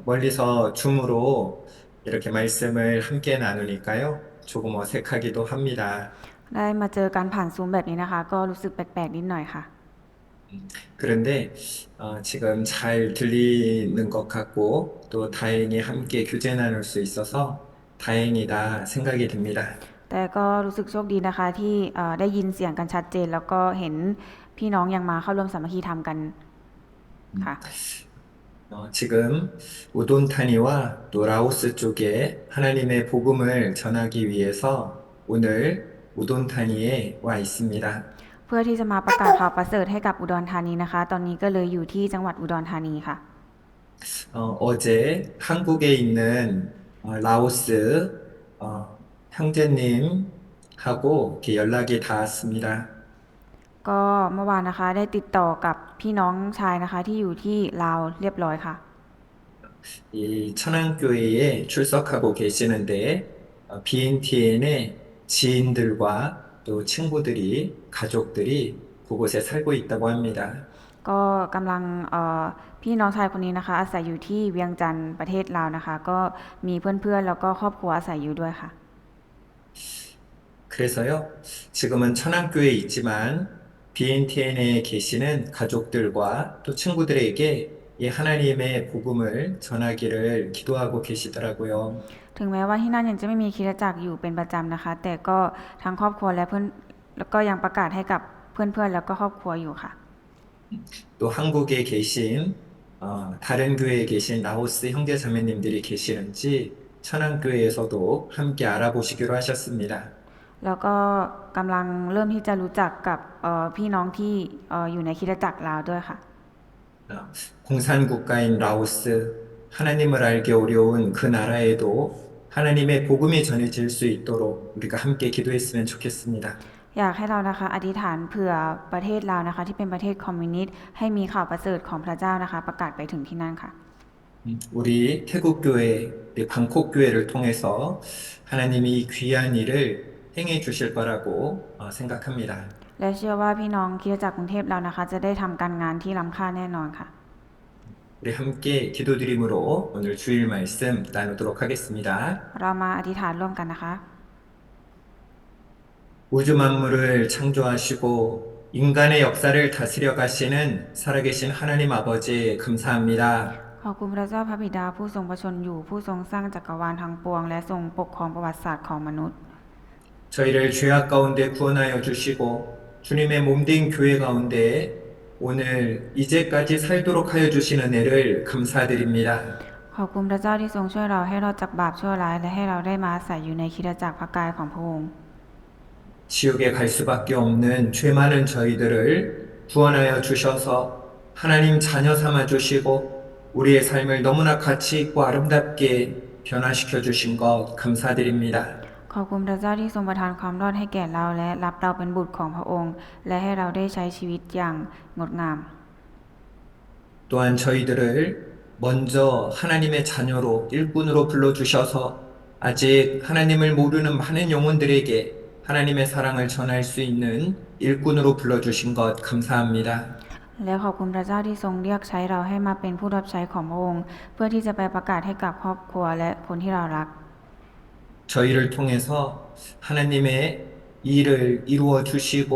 멀리서 줌으로 이렇게 말씀을 함께 나누니까요. 조금 어색하기도 합니다. ได้มาเจอกันผ่านซูมแบบนี้นะคะก็รู้สึกแปลกๆนิดหน่อยค่ะ 그런데 지금 잘 들리는 것 같고 또 다행히 함께 교제 나눌 수 있어서 다행이다 생각이 듭니다. แต่ก็รู้สึกโชคดีนะคะที่ได้ยินเสียงกันชัดเจนแล้วก็เห็นพี่น้องยังมาเข้าร่วมสามัคคีธรรมกันค่ะ 음, 지금 우돈타니와 또 라오스 쪽에 하나님의 복음을 전하기 위해서 오늘 우돈타니에 와 있습니다. เพื่อที่จะมาประกาศข่าวประเสริฐให้กับอุดรธานีนะคะตอนนี้ก็เลยอยู่ที่จังหวัดอุดรธานีค่ะ 어제 한국에 있는 라오스 형제님하고 이렇게 연락이 닿았습니다. ก็เมื่อวานนะคะได้ติดต่อกับพี่น้องชายนะคะที่อยู่ที่ลาวเรียบร้อยค่ะ 이 천안교회에 출석하고 계시는데 BNTN의 지인들과 또 친구들이 가족들이 그곳에 살고 있다고 합니다. ก็กำลังพี่น้องชายคนนี้นะคะอาศัยอยู่ที่เวียงจันทร์ประเทศลาวนะคะก็มีเพื่อนๆแล้วก็ครอบครัวอาศัยอยู่ด้วยค่ะ 그래서요, 지금은 천안교회에 있지만 BNTN에 계시는 가족들과 또 친구들에게 이 하나님의 복음을 전하기를 기도하고 계시더라고요. ถึงแม้ว่าที่นั่นยังจะไม่มีคริสตจักรอยู่เป็นประจำนะคะแต่ก็ทั้งครอบครัวและเพื่อนแล้วก็ยังประกาศให้กับเพื่อนๆแล้วก็ครอบครัวอยู่ค่ะ 또 한국에 계신 다른 교회에 계신 라오스 형제 자매님들이 계시는지 천안교회에서도 함께 알아보시기로 하셨습니다. แล้วก็กำลังเริ่มที่จะรู้จักกับพี่น้องที่อยู่ในคริสตจักรลาวด้วยค่ะ 공산국가인 라오스, 하나님을 알기 어려운 그 나라에도 하나님의 복음이 전해질 수 있도록 우리가 함께 기도했으면 좋겠습니다. อยากให้เรานะคะอธิษฐานเผื่อประเทศลาวนะคะที่เป็นประเทศคอมมิวนิสต์ให้มีข่าวประเสริฐของพระเจ้านะคะประกาศไปถึงที่นั่นค่ะ 우리 태국교회, 우리 방콕교회를 통해서 하나님이 이 귀한 일을 행해 주실 거라고 생각합니다. และเชื่อว่าพี่น้องคริสตจักรกรุงเทพเรานะคะจะได้ทำการงานที่ล้ำค่าแน่นอนค่ะ 우리 함께 기도드림으로 오늘 주일 말씀 나누도록 하겠습니다. เรามาอธิษฐานร่วมกันนะคะ 우주 만물을 창조하시고 인간의 역사를 다스려 가시는 살아계신 하나님 아버지 감사합니다. ขอบคุณพระเจ้าพระบิดาผู้ทรงประชนอยู่ผู้ทรงสร้างจักรวาลทั้งปวงและทรงปกครองประวัติศาสตร์ของมนุษย์ 저희를 죄악 가운데 구원하여 주시고 주님의 몸된 교회 가운데 오늘 이제까지 살도록 하여 주신 은혜를 감사드립니다. ขอบคุณพระเจ้าที่ทรงช่วยเราให้รอดจากบาปชั่วร้ายและให้เราได้มาอาศัยอยู่ในคริสตจักรพระกายของพระองค์ 지옥에 갈 수밖에 없는 죄 많은 저희들을 구원하여 주셔서 하나님 자녀 삼아 주시고 우리의 삶을 너무나 가치 있고 아름답게 변화시켜 주신 것 감사드립니다. ขอบคุณพระเจ้าที่ทรงประทานความรอดให้แก่เราและรับเราเป็นบุตรของพระองค์และให้เราได้ใช้ชีวิตอย่างงดงาม 또한 저희들을 먼저 하나님의 자녀로 일꾼으로 불러주셔서 아직 하나님을 모르는 많은 영혼들에게 하나님의 사랑을 전할 수 있는 일꾼으로 불러주신 것 감사합니다. และขอบคุณพระเจ้าที่ทรงเรียกใช้เราให้มาเป็นผู้รับใช้ของพระองค์เพื่อที่จะไปประกาศให้กับครอบครัวและคนที่เรารัก 저희를 통해서 하나님의 일을 이루어 주시고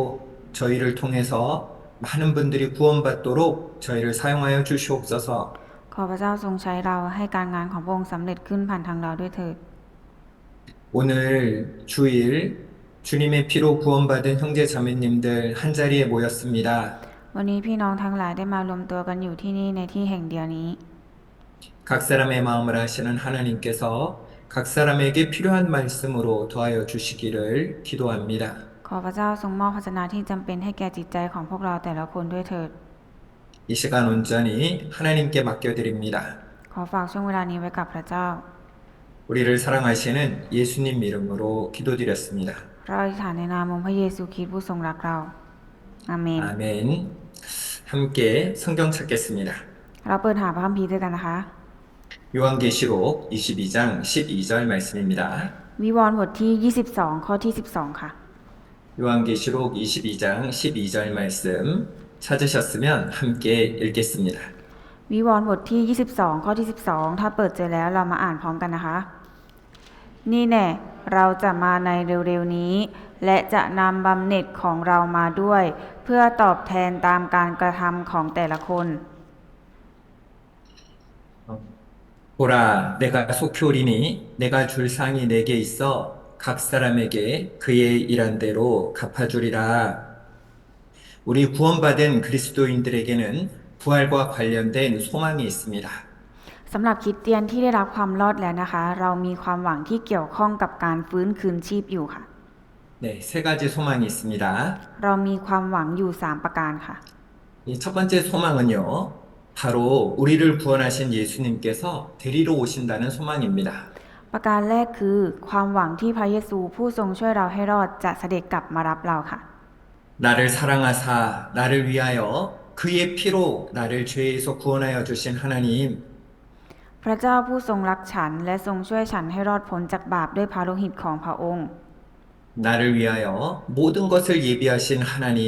저희를 통해서 많은 분들이 구원받도록 저희를 사용하여 주시옵소서. ขอพระเจ้าทรงใช้เราให้การงานของพระองค์สำเร็จขึ้นผ่านทางเราด้วยเถิด 오늘 주일 주님의 피로 구원받은 형제 자매님들 한 자리에 모였습니다. วันนี้พี่น้องทั้งหลายได้มารวมตัวกันอยู่ที่นี่ในที่แห่งเดียวนี้ 각 사람의 마음을 아시는 하나님께서 각 사람에게 필요한 말씀으로 도와여 주시기를 기도합니다. ขอพระเจ้าทรงมอบพระชนะที่จำเป็นให้แก่จิตใจของพวกเราแต่ละคนด้วยเถิด 이 시간 온전히 하나님께 맡겨드립니다. ขอฝากช่วงเวลานี้ไว้กับพระเจ้า 우리를 사랑하시는 예수님 이름으로 기도드렸습니다. เราอธิษฐานในนามองค์พระเยซูคริสต์ผู้ทรงรักเราอาเมน 아멘. 함께 성경 찾겠습니다. เราเปิดหาพระคัมภีร์ด้วยกันนะคะ 요한계시록 22장 12절 말씀입니다. วิวรณ์บทที่22ข้อที่12ค่ะ 요한계시록 22장 12절 말씀 찾으셨으면 함께 읽겠습니다. วิวรณ์บทที่ 22 ข้อที่ 12 ถ้าเปิดเจอแล้วเรามาอ่านพร้อมกันนะคะ นี่แน่เราจะมาในเร็วๆนี้ และจะนำบำเหน็จของเรามาด้วย เพื่อตอบแทนตามการกระทำของแต่ละคน 보라, 내가 속히 오리니 내가 줄 상이 내게 있어 각 사람에게 그의 일한 대로 갚아주리라. 우리 구원받은 그리스도인들에게는 부활과 관련된 소망이 있습니다. สำหรับคริสเตียนที่ได้รับความรอดแล้วนะคะ เรามีความหวังที่เกี่ยวข้องกับการฟื้นคืนชีพอยู่ค่ะ 네, 세 가지 소망이 있습니다. เรามีความหวังอยู่ 3 ประการค่ะ 이 첫 번째 소망은요, 바로 우리를 구원하신 예수님께서 데리러 오신다는 소망입니다. ประการแรกคือความหวังที่พระเยซูผู้ทรงช่วยเราให้รอดจะเสด็จกลับมารับเราค่ะ 나를 사랑하사 나를 위하여 그의 피로 나를 죄에서 구원하여 주신 하나님, พระเจ้าผู้ทรงรักฉันและทรงช่วยฉันให้รอดพ้นจากบาปด้วยพระโลหิตของพระองค์ 나를 위하여 모든 것을 예비하신 하나님,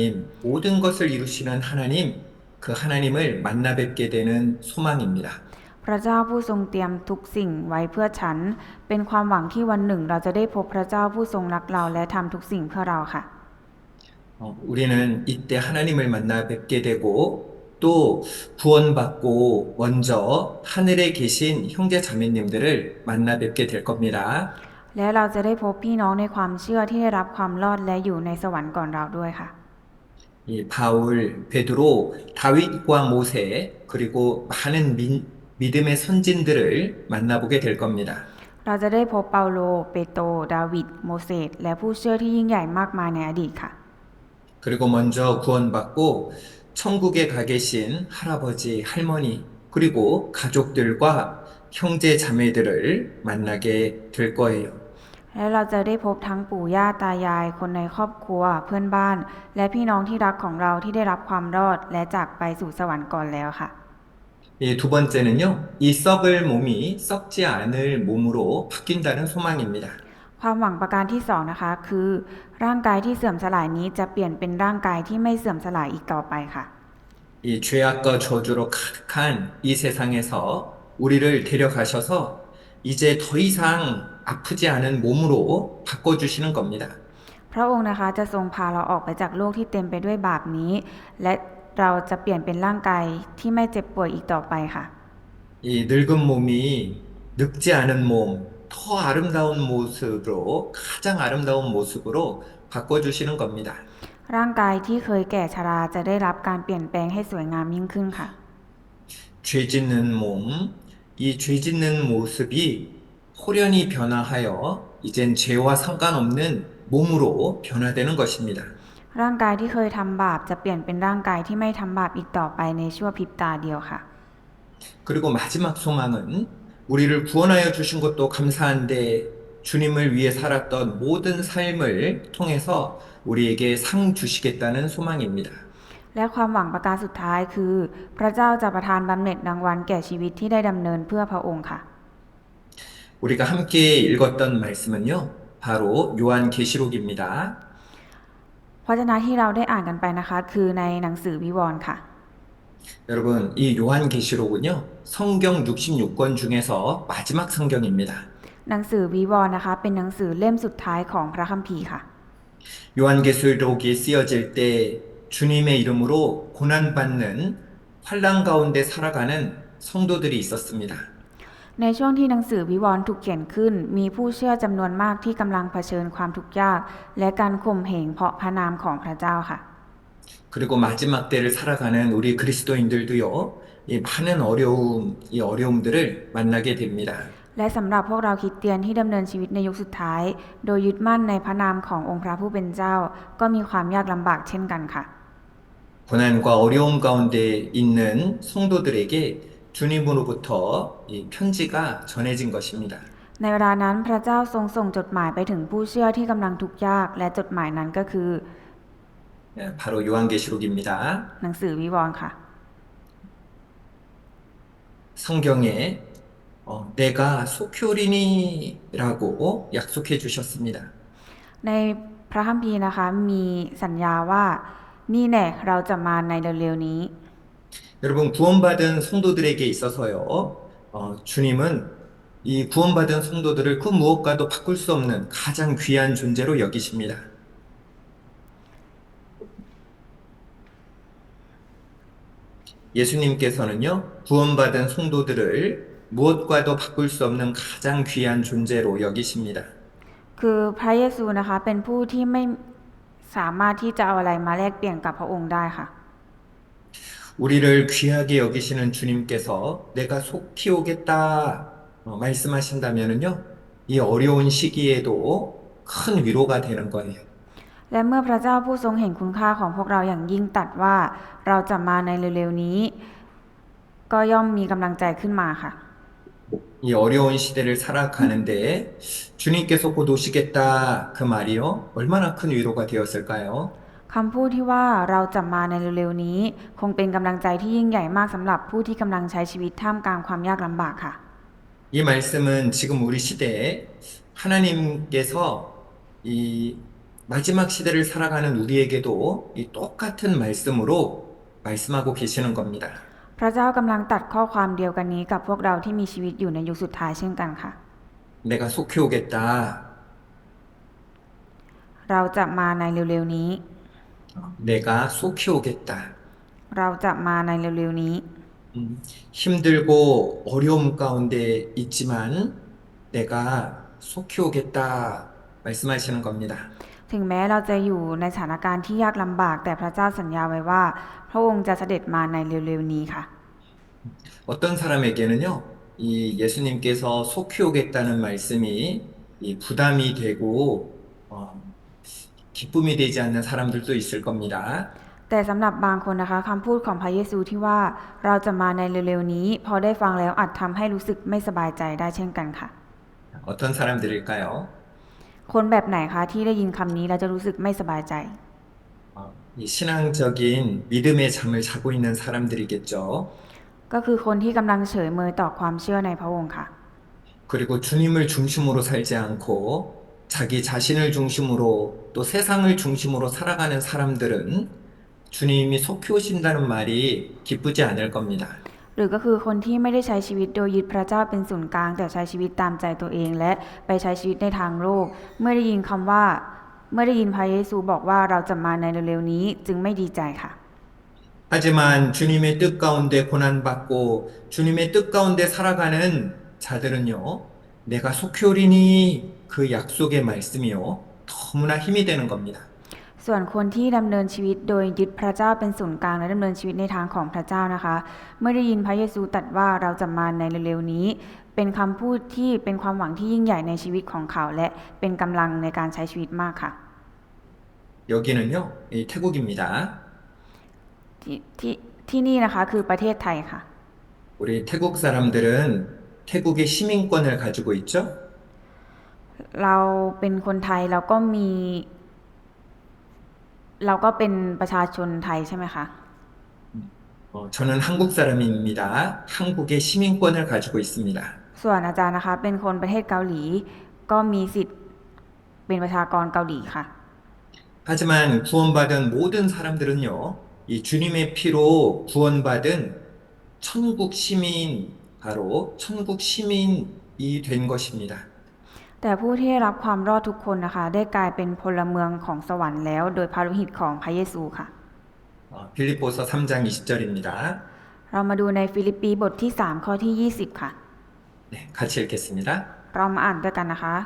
모든 것을 이루시는 하나님, 그 하나님을 만나 뵙게 되는 소망입니다. พระเจ้าผู้ทรงเตรียมทุกสิ่งไว้เพื่อฉัน เป็นความหวังที่วันหนึ่งเราจะได้พบพระเจ้าผู้ทรงรักเราและทำทุกสิ่งเพื่อเราค่ะ 우리는 이때 하나님을 만나 뵙게 되고 또 구원받고 먼저 하늘에 계신 형제 자매님들을 만나 뵙게 될 겁니다. และเราจะได้พบพี่น้องในความเชื่อที่ได้รับความรอดและอยู่ในสวรรค์ก่อนเราด้วยค่ะ 이 바울, 베드로, 다윗과 모세 그리고 많은 믿음의 선진들을 만나보게 될 겁니다. เราจะได้พบเปาโล เปโตร ดาวิด โมเสส และผู้เชื่อที่ยิ่งใหญ่มากมายในอดีตค่ะ 그리고 먼저 구원받고 천국에 가 계신 할아버지, 할머니 그리고 가족들과 형제 자매들을 만나게 될 거예요. และเราจะได้พบทั้งปู่ย่าตายาย คนในครอบครัว เพื่อนบ้าน และพี่น้องที่รักของเราที่ได้รับความรอดและจากไปสู่สวรรค์ก่อนแล้วค่ะ 이 두 번째는요, 이 썩을 몸이 썩지 않을 몸으로 바뀐다는 소망입니다. ความหวังประการที่2นะคะคือร่างกายที่เสื่อมสลายนี้จะเปลี่ยนเป็นร่างกายที่ไม่เสื่อมสลายอีกต่อไปค่ะ 이 죄악과 저주로 가득한 이 세상에서 우리를 데려가셔서 이제 더 이상 아프지 않은 몸으로 바꿔주시는 겁니다. พระองค์นะคะจะทรงพาเราออกไปจากโลกที่เต็มไปด้วยบาปนี้ และเราจะเปลี่ยนเป็นร่างกายที่ไม่เจ็บป่วยอีกต่อไปค่ะ 이 늙은 몸이 늙지 않은 몸, 더 아름다운 모습으로, 가장 아름다운 모습으로 바꿔주시는 겁니다. ร่างกายที่เคยแก่ชราจะได้รับการเปลี่ยนแปลงให้สวยงามยิ่งขึ้นค่ะ 죄 짓는 몸, 이 죄 짓는 모습이 호련히 변화하여 이젠 죄와 상관없는 몸으로 변화되는 것입니다. ร่างกายที่เคยทำบาปจะเปลี่ยนเป็นร่างกายที่ไม่ทำบาปอีกต่อไปในชั่วพริบตาเดียวค่ะ 그리고 마지막 소망은 우리를 구원하여 주신 것도 감사한데 주님을 위해 살았던 모든 삶을 통해서 우리에게 상 주시겠다는 소망입니다. และความหวังประการสุดท้ายคือ พระเจ้าจะประทานบำเหน็จรางวัลแก่ชีวิตที่ได้ดำเนินเพื่อพระองค์ค่ะ 우리가 함께 읽었던 말씀은요, 바로 요한계시록입니다. พระวจนะที่เราได้อ่านกันไปนะคะ คือในหนังสือวิวรณ์ค่ะ 여러분, 이 요한계시록은요, 성경 66권 중에서 마지막 성경입니다. หนังสือวิวรณ์นะคะ เป็นหนังสือเล่มสุดท้ายของพระคัมภีร์ค่ะ 요한계시록이 쓰여질 때 주님의 이름으로 고난받는 환란 가운데 살아가는 성도들이 있었습니다. ในช่วงที่หนังสือวิวรณ์ถูกเขียนขึ้น มีผู้เชื่อจำนวนมากที่กำลังเผชิญความทุกข์ยาก และการข่มเหงเพราะพระนามของพระเจ้าค่ะ 그리고 마지막 때를 살아가는 우리 그리스도인들도요, 이 많은 이 어려움들을 만나게 됩니다. และสำหรับพวกเราคริสเตียนที่ดำเนินชีวิตในยุคสุดท้าย โดยยึดมั่นในพระนามขององค์พระผู้เป็นเจ้า ก็มีความยากลำบากเช่นกันค่ะ 고난과 어려움 가운데 있는 성도들에게 주님으로부터 이 편지가 전해진 것입니다. ในเวลานั้นพระเจ้าทรงส่งจดหมายไปถึงผู้เชื่อที่กำลังทุกข์ยาก และจดหมายนั้นก็คือ 바로 요한계시록입니다. หนังสือวิวรณ์ค่ะ 성경에 내가 속히 오리니라고 약속해 주셨습니다. ในพระคัมภีร์นะคะมีสัญญาว่านี่แน่เราจะมาในเร็วๆนี้ 이 여러분, 구원받은 성도들에게 있어서요, 주님은 이 구원받은 성도들을 그 무엇과도 바꿀 수 없는 가장 귀한 존재로 여기십니다. 예수님께서는요, 구원받은 성도들을 무엇과도 바꿀 수 없는 가장 귀한 존재로 여기십니다. คือพระเยซูนะคะเป็นผู้ที่ไม่สามารถที่จะเอาอะไรมาแลกเปลี่ยนกับพระองค์ได้ค่ะ 우리를 귀하게 여기시는 주님께서 내가 속히 오겠다 말씀하신다면은요, 이 어려운 시기에도 큰 위로가 되는 거예요. และเมื่อพระเจ้าผู้ทรงเห็นคุณค่าของพวกเราอย่างยิ่งตรัสว่าเราจะมาในเร็วๆนี้ ก็ย่อมมีกำลังใจขึ้นมาค่ะ 이 어려운 시대를 살아가는데 주님께서 곧 오시겠다 그 말이요, 얼마나 큰 위로가 되었을까요? คำพูดที่ว่าเราจะมาในเร็วๆนี้ คงเป็นกำลังใจที่ยิ่งใหญ่มากสำหรับผู้ที่กำลังใช้ชีวิตท่ามกลางความยากลำบากค่ะ 이 말씀은 지금 우리 시대에 하나님께서 이 마지막 시대를 살아가는 우리에게도 이 똑같은 말씀으로 말씀하고 계시는 겁니다. พระเจ้ากำลังตัดข้อความเดียวกันนี้กับพวกเราที่มีชีวิตอยู่ในยุคสุดท้ายเช่นกันค่ะ 내가 속히 오겠다. เราจะมาในเร็วๆนี้ 내가 속히 오겠다. เราจะมาในเร็วๆนี้ 힘들고 어려움 가운데 있지만 내가 속히 오겠다 말씀하시는 겁니다. ถึงแม้เราจะอยู่ในสถานการณ์ที่ยากลำบากแต่พระเจ้าสัญญาไว้ว่า พระองค์จะเสด็จมาในเร็วๆนี้ค่ะ 어떤 사람에게는요, 이 예수님께서 속히 오겠다는 말씀이 이 부담이 되고 기쁨이 되지 않는 사람들도 있을 겁니다. แต่สำหรับบางคนนะคะคำพูดของพระเยซูที่ว่าเราจะมาในเร็วๆนี้ พอได้ฟังแล้วอาจทำให้รู้สึกไม่สบายใจได้เช่นกันค่ะ 어떤 사람들일까요? คนแบบไหนคะที่ได้ยินคำนี้แล้วจะรู้สึกไม่สบายใจ 이 신앙적인 믿음의 잠을 자고 있는 사람들이겠죠. ก็คือคนที่กำลังเฉยเมยต่อความเชื่อในพระองค์ค่ะ 그리고 주님을 중심으로 살지 않고 자기 자신을 중심으로 또 세상을 중심으로 살아가는 사람들은 주님이 속히 오신다는 말이 기쁘지 않을 겁니다. หรือก็คือคนที่ไม่ได้ใช้ชีวิตโดยยึดพระเจ้าเป็นศูนย์กลางแต่ใช้ชีวิตตามใจตัวเองและไปใช้ชีวิตในทางโลกเมื่อได้ยินพระเยซูบอกว่าเราจะมาในเร็วๆนี้จึงไม่ดีใจค่ะ 하지만 주님의 뜻 가운데 고난받고 주님의 뜻 가운데 살아가는 자들은요, 내가 속히 오리니 그 약속의 말씀이요, 너무나 힘이 되는 겁니다. ส่วนคนที่ดำเนินชีวิตโดยยึดพระเจ้าเป็นศูนย์กลางและดำเนินชีวิตในทางของพระเจ้านะคะเมื่อได้ยินพระเยซูตรัสว่าเราจะมาในเร็วๆนี้ เป็นคำพูดที่เป็นความหวังที่ยิ่งใหญ่ในชีวิตของเขาและเป็นกำลังในการใช้ชีวิตมากค่ะ 여기는요, 이 태국입니다. ที่นี่นะคะคือประเทศไทยค่ะ 우리 태국 사람들은 태국의 시민권을 가지고 있죠? เราเป็นคนไทยเราก็เป็นประชาชนไทยใช่ไหมคะ 저는 한국 사람입니다. 한국의 시민권을 가지고 있습니다. ส่วนอาจารย์นะคะเป็นคนประเทศเกาหลีก็มีสิทธิ์เป็นประชากรเกาหลีค่ะ 하지만 구원받은 모든 사람들은요, 이 주님의 피로 구원받은 천국 시민, 바로 천국 시민이 된 것입니다. แต่ผู้ที่ได้รับความรอดทุกคนนะคะได้กลายเป็นพลเมืองของสวรรค์แล้วโดยพระโลหิตของพระเยซูค่ะ 빌립보서 3장 20절입니다. เรามาดูในฟิลิปปีบทที่3ข้อที่20ค่ะ 네, 같이 읽겠습니다. เรามาอ่านด้วยกันนะคะ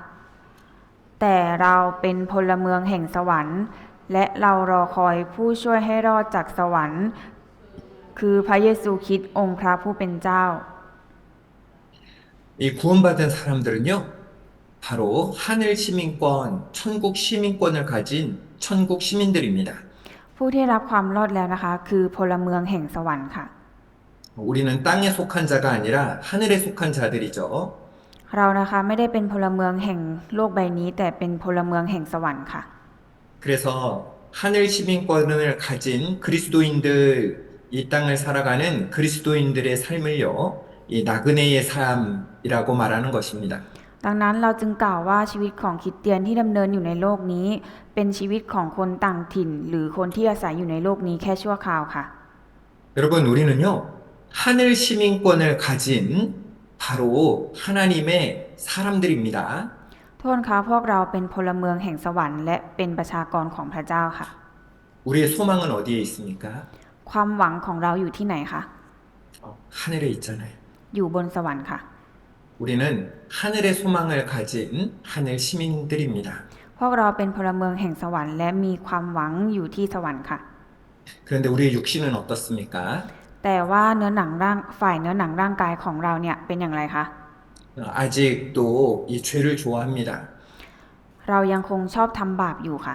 แต่เราเป็นพลเมืองแห่งสวรรค์และเรารอคอยผู้ช่วยให้รอดจากสวรรค์คือพระเยซูคริสต์องค์พระผู้เป็นเจ้า 이 구원받은 사람들은요, 바로 하늘 시민권, 천국 시민권을 가진 천국 시민들입니다. ผู้ที่รับความรอดแล้วนะคะคือพลเมืองแห่งสวรรค์ค่ะ 우리는 땅에 속한 자가 아니라 하늘에 속한 자들이죠. เรานะคะไม่ได้เป็นพลเมืองแห่งโลกใบนี้แต่เป็นพลเมืองแห่งสวรรค์ค่ะ 그래서 하늘 시민권을 가진 그리스도인들, 이 땅을 살아가는 그리스도인들의 삶을요, 이 나그네의 삶이라고 말하는 것입니다. ดังนั้นเราจึงกล่าวว่าชีวิตของคริสเตียนที่ดำเนินอยู่ในโลกนี้เป็นชีวิตของคนต่างถิ่นหรือคนที่อาศัยอยู่ในโลกนี้แค่ชั่วคราวค่ะ 여러분, 우리는요, 하늘 시민권을 가진 바로 하나님의 사람들입니다. ทุกคนคะพวกเราเป็นพลเมืองแห่งสวรรค์และเป็นประชากรของพระเจ้าค่ะ 우리의 소망은 어디에 있습니까? ความหวังของเราอยู่ที่ไหนคะ 하늘에 있잖아요. อยู่บนสวรรค์ค่ะ 우리는 하늘의 소망을 가진 하늘 시민들입니다. พวกเราเป็นพลเมืองแห่งสวรรค์และมีความหวังอยู่ที่สวรรค์ค่ะ 그런데 우리의 육신은 어떻습니까? แต่ว่าฝ่ายเนื้อหนังร่างกายของเราเนี่ยเป็นอย่างไรคะ 아직도 이 죄를 좋아합니다. เรายังคงชอบทำบาปอยู่ค่ะ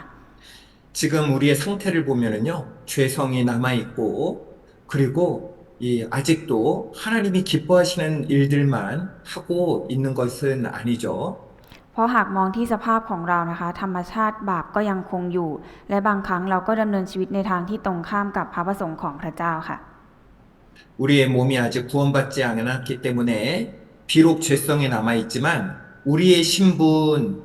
지금 우리의 상태를 보면은요, 죄성이 남아있고, 그리고 아직도 하나님이 기뻐하시는 일들만 하고 있는 것은 아니죠. เพราะหากมองที่สภาพของเรานะคะ ธรรมชาติบาปก็ยังคงอยู่ และบางครั้งเราก็ดำเนินชีวิตในทางที่ตรงข้ามกับพระประสงค์ของพระเจ้าค่ะ 우리의 몸이 아직 구원받지 않았기 때문에 비록 죄성이 남아있지만 우리의 신분은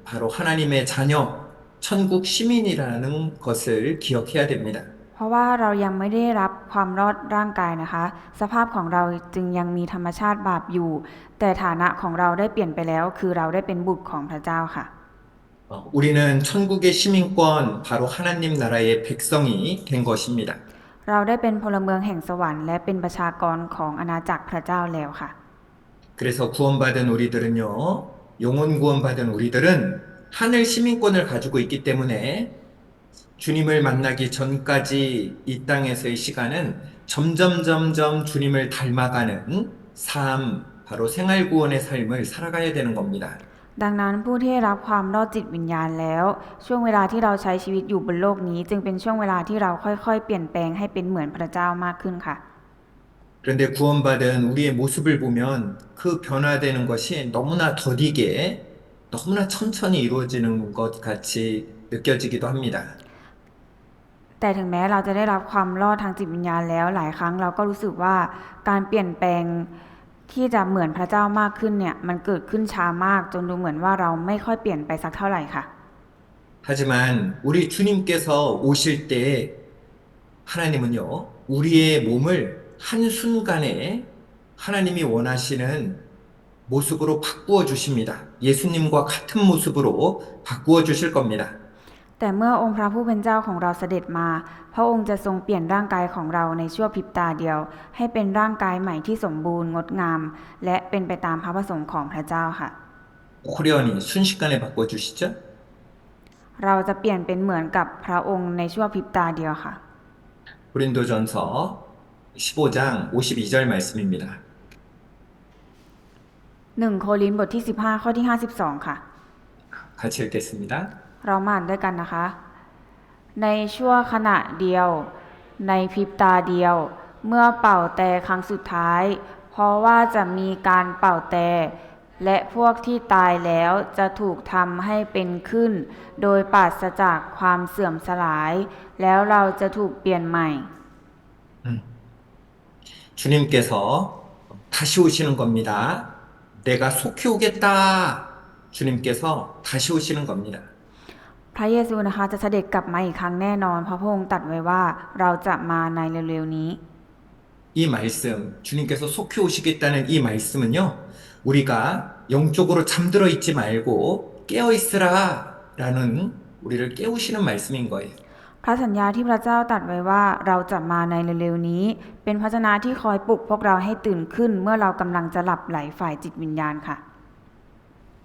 바로 하나님의 자녀, 천국 시민이라는 것을 기억해야 됩니다. เพราะว่าเรายังไม่ได้รับความรอดร่างกายนะคะ สภาพของเราจึงยังมีธรรมชาติบาปอยู่ แต่ฐานะของเราได้เปลี่ยนไปแล้ว คือเราได้เป็นบุตรของพระเจ้าค่ะ 우리는 천국의 시민권, 바로 하나님 나라의 백성이 된 것입니다. เราได้เป็นพลเมืองแห่งสวรรค์และเป็นประชากรของอาณาจักรพระเจ้าแล้วค่ะ 그래서 구원받은 우리들은요, 영혼 구원받은 우리들은 하늘 시민권을 가지고 있기 때문에 주님을 만나기 전까지 이 땅에서의 시간은 점점 주님을 닮아가는 삶, 바로 생활구원의 삶을 살아가야 되는 겁니다. ดังนั้นผู้ที่ได้รับความรอดจิตวิญญาณแล้ว ช่วงเวลาที่เราใช้ชีวิตอยู่บนโลกนี้ จึงเป็นช่วงเวลาที่เราค่อยๆเปลี่ยนแปลงให้เป็นเหมือนพระเจ้ามากขึ้นค่ะ 그런데 구원받은 우리의 모습을 보면 그 변화되는 것이 너무나 더디게, 너무나 천천히 이루어지는 것 같이 느껴지기도 합니다. แต่ถึงแม้เราจะได้รับความรอดทางจิตวิญญาณแล้วหลายครั้งเราก็รู้สึกว่าการเปลี่ยนแปลงที่จะเหมือนพระเจ้ามากขึ้นเนี่ยมันเกิดขึ้นช้ามากจนดูเหมือนว่าเราไม่ค่อยเปลี่ยนไปสักเท่าไหร่ค่ะ 하지만 우리 주님께서 오실 때 하나님은요, 우리의 몸을 한순간에 하나님이 원하시는 모습으로 바꾸어 주십니다. 예수님과 같은 모습으로 바꾸어 주실 겁니다. แต่เมื่อองค์พระผู้เป็นเจ้าของเราเสด็จมาพระองค์จะทรงเปลี่ยนร่างกายของเราในชั่วพริบตาเดียวให้เป็นร่างกายใหม่ที่สมบูรณ์งดงามและเป็นไปตามพระประสงค์ของพระเจ้าค่ะ 호련히 순식간에 바꿔 주시죠? เราจะเปลี่ยนเป็นเหมือนกับพระองค์ในชั่วพริบตาเดียวค่ะ 고린도전서 15장 52절 말씀입니다. 1 โครินธ์บทที่15ข้อที่52ค่ะ 같이 읽겠습니다. เรามาอ่านด้วยกันนะคะ ในชั่วขณะเดียวในพริบตาเดียว เมื่อเป่าแตรครั้งสุดท้าย เพราะว่าจะมีการเป่าแตรและพวกที่ตายแล้วจะถูกทำให้เป็นขึ้น โดยปราศจากความเสื่อมสลาย แล้วเราจะถูกเปลี่ยนใหม่ 주님께서 다시 오시는 겁니다. 내가 속히 오겠다. 주님께서 다시 오시는 겁니다. พระเยซูนะคะจะเสด็จกลับมาอีกครั้งแน่นอนเพราะพระองค์ตรัสไว้ว่าเราจะมาในเร็วๆนี้ 이 말씀, 주님께서 속히 오시겠다는 이 말씀은요, 우리가 영적으로 잠들어 있지 말고 깨어 있으라 라는 우리를 깨우시는 말씀인 거예요. พระสัญญาที่พระเจ้าตรัสไว้ว่าเราจะมาในเร็วๆนี้ เป็นพระชนะที่คอยปลุกพวกเราให้ตื่นขึ้นเมื่อเรากำลังจะหลับไหลฝ่ายจิตวิญญาณค่ะ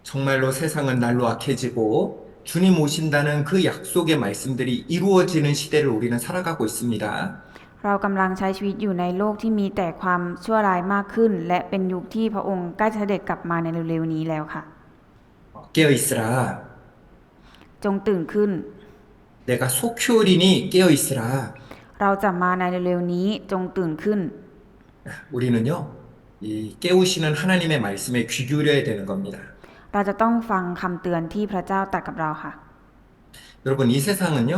정말로 세상은 날로 악해지고 주님 오신다는 그 약속의 말씀들이 이루어지는 시대를 우리는 살아가고 있습니다. เรากำลังใช้ชีวิตอยู่ในโลกที่มีแต่ความชั่วร้ายมากขึ้น และเป็นยุคที่พระองค์ใกล้จะเสด็จกลับมาในเร็วๆนี้แล้วค่ะ 깨어 있으라. จงตื่นขึ้น 내가 속히 오리니 깨어 있으라. เราจะมาในเร็วๆนี้จงตื่นขึ้น 우리는요, 이 깨우시는 하나님의 말씀에 귀 기울여야 되는 겁니다. เราจะต้องฟังคำเตือนที่พระเจ้าตรัสกับเราค่ะ 여러분, 이 세상은요,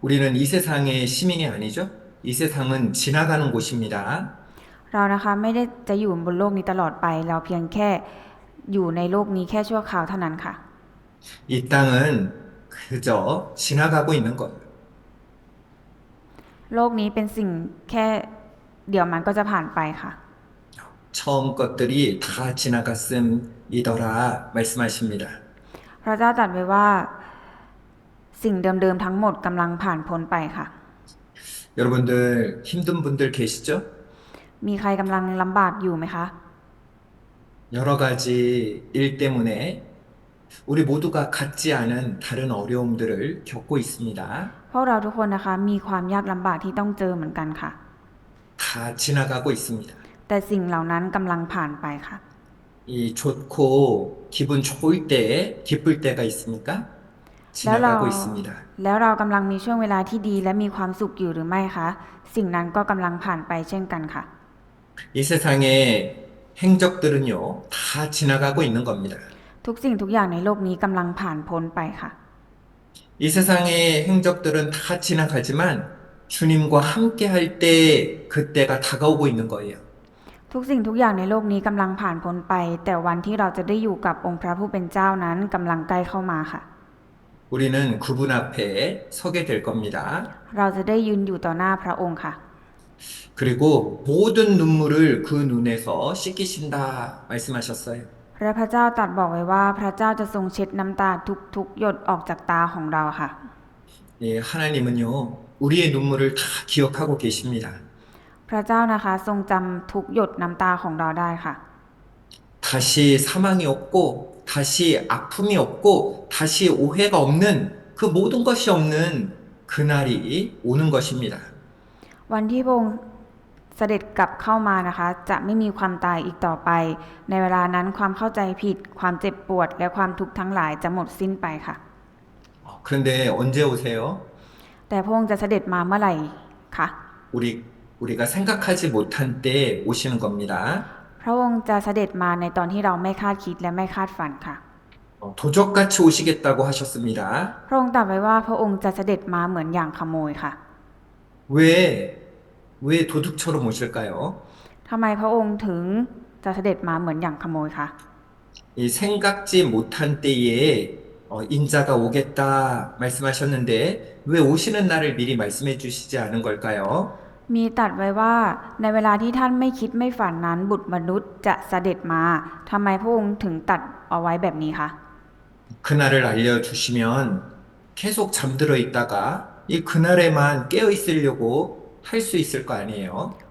우리는 이 세상의 시민이 아니죠? 이 세상은 지나가는 곳입니다. เรานะคะไม่ได้จะอยู่บนโลกนี้ตลอดไป เราเพียงแค่อยู่ในโลกนี้แค่ชั่วคราวเท่านั้นค่ะ 이 땅은 그저 지나가고 있는 거예요. โลกนี้เป็นสิ่งแค่เดี๋ยวมันก็จะผ่านไปค่ะ 처음 것들이 다 지나갔음이더라 말씀하십니다. พระเจ้าตรัสไว้ว่าสิ่งเดิมๆทั้งหมดกำลังผ่านพ้นไปค่ะ 여러분들 힘든 분들 계시죠? มีใครกำลังลำบากอยู่ไหมคะ 여러 가지 일 때문에 우리 모두가 같지 않은 다른 어려움들을 겪고 있습니다. พวกเราทุกคนนะคะมีความยากลำบากที่ต้องเจอเหมือนกันค่ะ 다 지나가고 있습니다. แต่สิ่งเหล่านั้นกำลังผ่านไปค่ะ 이 좋고 기분 좋을 때 기쁠 때가 있습니까? แล้วเรา 지나가고 있습니다. แล้วเรากำลังมีช่วงเวลาที่ดีและมีความสุขอยู่หรือไม่คะสิ่งนั้นก็กำลังผ่านไปเช่นกันค่ะ 이 세상의 행적들은요, 다 지나가고 있는 겁니다. ทุกสิ่งทุกอย่างในโลกนี้กำลังผ่านพ้นไปค่ะ 이 세상의 행적들은 다 지나가지만 주님과 함께 할 때 그때가 다가오고 있는 거예요. ทุกสิ่งทุกอย่างในโลกนี้กำลังผ่านพ้นไป แต่วันที่เราจะได้อยู่กับองค์พระผู้เป็นเจ้านั้นกำลังใกล้เข้ามาค่ะ 우리는 그분 앞에 서게 될 겁니다. เราจะได้ยืนอยู่ต่อหน้าพระองค์ค่ะ 그리고 모든 눈물을 그 눈에서 씻기신다 말씀하셨어요. และพระเจ้าตรัสบอกไว้ว่าพระเจ้าจะทรงเช็ดน้ำตาทุกๆหยดออกจากตาของเราค่ะ 예, 하나님은요, 우리의 눈물을 다 기억하고 계십니다. พระเจ้านะคะทรงจำทุกหยดน้ำตาของเราได้ค่ะ 다시 사망이 없고, 다시 아픔이 없고, 다시 오해가 없는 그 모든 것이 없는 그날이 오는 것입니다. วันที่พระองค์เสด็จกลับเข้ามานะคะ จะไม่มีความตายอีกต่อไป ในเวลานั้นความเข้าใจผิด ความเจ็บปวด และความทุกข์ทั้งหลายจะหมดสิ้นไปค่ะ 그런데 언제 오세요? แต่พระองค์จะเสด็จมาเมื่อไหร่คะ 우리가 생각하지 못한 때 오시는 겁니다. พระองค์จะเสด็จมาในตอนที่เราไม่คาดคิดและไม่คาดฝันค่ะ 도적같이 오시겠다고 하셨습니다. พระองค์ตรัสไว้ว่าพระองค์จะเสด็จมาเหมือนอย่างขโมยค่ะ 왜 도둑처럼 오실까요? ทำไมพระองค์ถึงจะเสด็จมาเหมือนอย่างขโมยคะ 이 생각지 못한 때에 인자가 오겠다 말씀하셨는데 왜 오시는 날을 미리 말씀해 주시지 않은 걸까요? มีตรัสไว้ว่าในเวลาที่ท่านไม่คิดไม่ฝันนั้นบุตรมนุษย์จะเสด็จมาทำไมพระองค์ถึงตรัสเอาไว้แบบนี้คะ 그날을 알려주시면 계속 잠들어 있다가 이 그날에만 깨어 있으려고 할 수 있을 거 아니에요?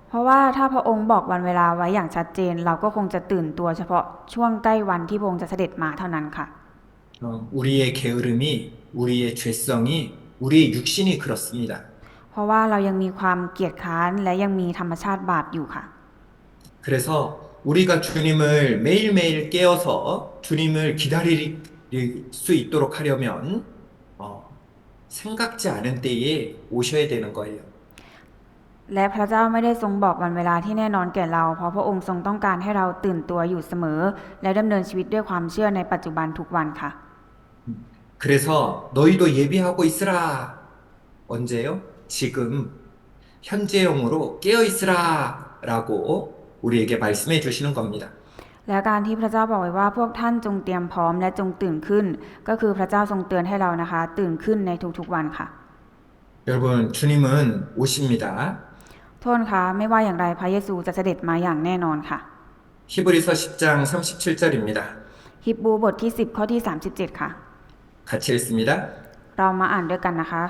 เพราะว่าถ้าพระองค์บอกวันเวลาไว้อย่างชัดเจน เราก็คงจะตื่นตัวเฉพาะช่วงใกล้วันที่พระองค์จะเสด็จมาเท่านั้นค่ะ 우리의 게으름이, 우리의 죄성이, 우리의 육신이 그렇습니다. เพราะว่าเรายังมีความเกียจคร้านและยังมีธรรมชาติบาปอยู่ค่ะ 그래서 우리가 주님을 매일매일 깨어서 주님을 기다릴 수 있도록 하려면 생각지 않은 때에 오셔야 되는 거예요. และพระเจ้าไม่ได้ทรงบอกวันเวลาที่แน่นอนแก่เรา เพราะพระองค์ทรงต้องการให้เราตื่นตัวอยู่เสมอ และดำเนินชีวิตด้วยความเชื่อในปัจจุบันทุกวันค่ะ 그래서 너희도 예비하고 있으라. 언제요? 지금 현재형으로 깨어 있으라 라고 우리에게 말씀해 주시는 겁니다. และการที่พระเจ้าบอกไว้ว่าพวกท่านจงเตรียมพร้อมและจงตื่นขึ้น ก็คือพระเจ้าทรงเตือนให้เรานะคะ ตื่นขึ้นในทุกๆวันค่ะ 여러분, 주님은 오십니다. โทษคะไม่ว่าอย่างไรพระเยซูจะเสด็จมาอย่างแน่นอนค่ะ 히브리서 10장 37절입니다. ฮิบรูบทที่10ข้อที่37ค่ะ 같이 읽습니다. เรามาอ่านด้วยกันนะคะ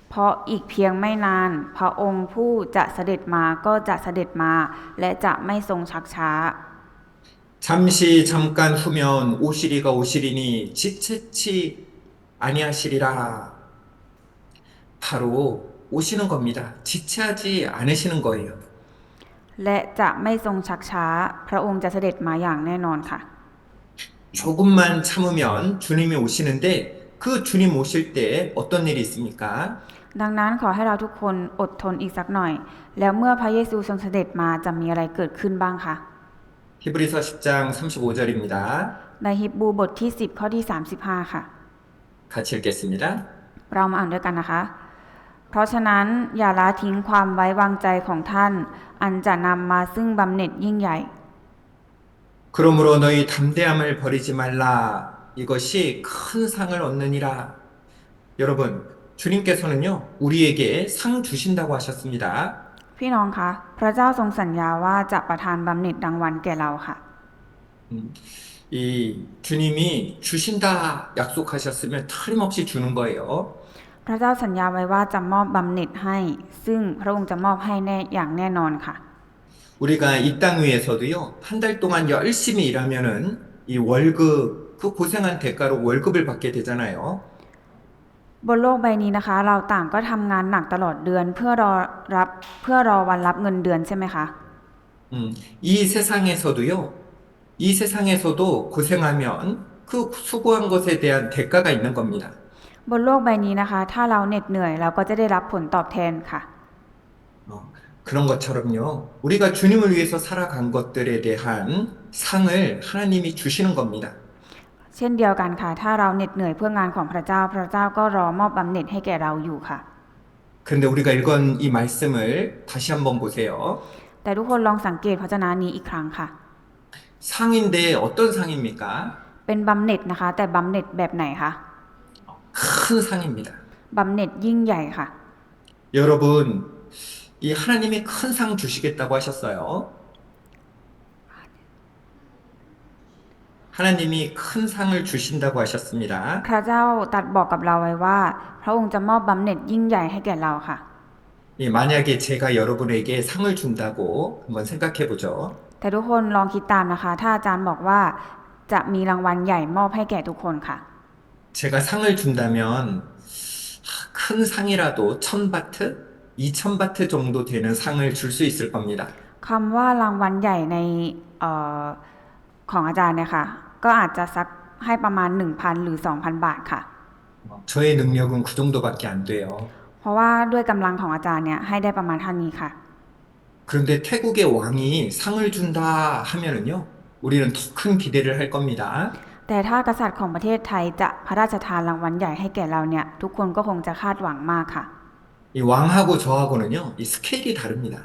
เพราะอีกเพียงไม่นานพระองค์ผู้จะเสด็จมาก็จะเสด็จมา และจะไม่ทรงชักช้า 잠시 잠깐 후면 오시리가 오시리니 지체치 아니하시리라. 바로 오시는 겁니다. 지체하지 않으시는 거예요. และจะไม่ทรงชักช้า พระองค์จะเสด็จมาอย่างแน่นอนค่ะ 조금만 참으면 주님이 오시는데 그 주님 오실 때 어떤 일이 있습니까? ดังนั้นขอให้เราทุกคนอดทนอีกสักหน่อย แล้วเมื่อพระเยซูทรงเสด็จมาจะมีอะไรเกิดขึ้นบ้างคะ 히브리서 10장 35절입니다. ในฮิบรูบทที่10ข้อที่35ค่ะ 같이 읽겠습니다. เรามาอ่านด้วยกันนะคะ เพราะฉะนั้นอย่าละทิ้งความไว้วางใจของท่าน อันจะนำมาซึ่งบำเหน็จยิ่งใหญ่ 그러므로 너희 담대함을 버리지 말라. 이것이 큰 상을 얻느니라. 여러분, 주님께서는요, 우리에게 상 주신다고 하셨습니다. พี่น้องคะพระเจ้าทรงสัญญาว่าจะประทานบำเหน็จรางวัลแก่เราค่ะ 음, 이 주님이 주신다 약속하셨으면 틀림없이 주는 거예요. พระเจ้าสัญญาไว้ว่าจะมอบบำเหน็จให้ ซึ่งพระองค์จะมอบให้แน่อย่างแน่นอนค่ะ 우리가 이 땅 위에서도요, 한 달 동안 열심히 일하면은 이 월급, 그 고생한 대가로 월급을 받게 되잖아요. บนโลกใบนี้นะคะ เราต่างก็ทำงานหนักตลอดเดือนเพื่อรอวันรับเงินเดือนใช่ไหมคะ 이 세상에서도요, 이 세상에서도 고생하면 그 수고한 것에 대한 대가가 있는 겁니다. บนโลกใบนี้นะคะ ถ้าเราเหน็ดเหนื่อยเราก็จะได้รับผลตอบแทนค่ะ 그런 것처럼요, 우리가 주님을 위해서 살아간 것들에 대한 상을 하나님이 주시는 겁니다. เช่นเดียวกันค่ะ ถ้าเราเหน็ดเหนื่อยเพื่องานของพระเจ้า พระเจ้าก็รอมอบบำเหน็จให้แก่เราอยู่ค่ะ 그런데 우리가 읽은 이 말씀을 다시 한번 보세요. แต่ทุกคนลองสังเกตพระเจ้านี้อีกครั้งค่ะ 상인데 어떤 상입니까? เป็นบำเหน็จนะคะ แต่บำเหน็จแบบไหนคะ 큰 상입니다. บำเหน็จยิ่งใหญ่ค่ะ 여러분, 이 하나님이 큰 상 주시겠다고 하셨어요. 하나님이 큰 상을 주신다고 하셨습니다. พระเจ้าตรัสบอกกับเราไว้ว่า พระองค์จะมอบบำเหน็จยิ่งใหญ่ให้แก่เราค่ะ 만약에 제가 여러분에게 상을 준다고 한번 생각해 보죠. แต่ทุกคนลองคิดตามนะคะ ถ้าอาจารย์บอกว่าจะมีรางวัลใหญ่มอบให้แก่ทุกคนค่ะ 제가 상을 준다면 큰 상이라도 1000바트, 2000바트 정도 되는 상을 줄 수 있을 겁니다. คำว่ารางวัลใหญ่ในเอ่อของอาจารย์เนี่ยค่ะ ก็อาจจะสักให้ประมาณ 1,000 หรือ 2,000 บาทค่ะ 저의 능력은 그 정도밖에 안 돼요. เพราะว่าด้วยกำลังของอาจารย์เนี่ยให้ได้ประมาณเท่านี้ค่ะ 그런데 태국의 왕이 상을 준다 하면은요, 우리는 더 큰 기대를 할 겁니다. แต่ถ้ากษัตริย์ของประเทศไทยจะพระราชทานรางวัลใหญ่ให้แก่เราเนี่ย ทุกคนก็คงจะคาดหวังมากค่ะ 이 왕하고 저하고는요, 이 스케일이 다릅니다.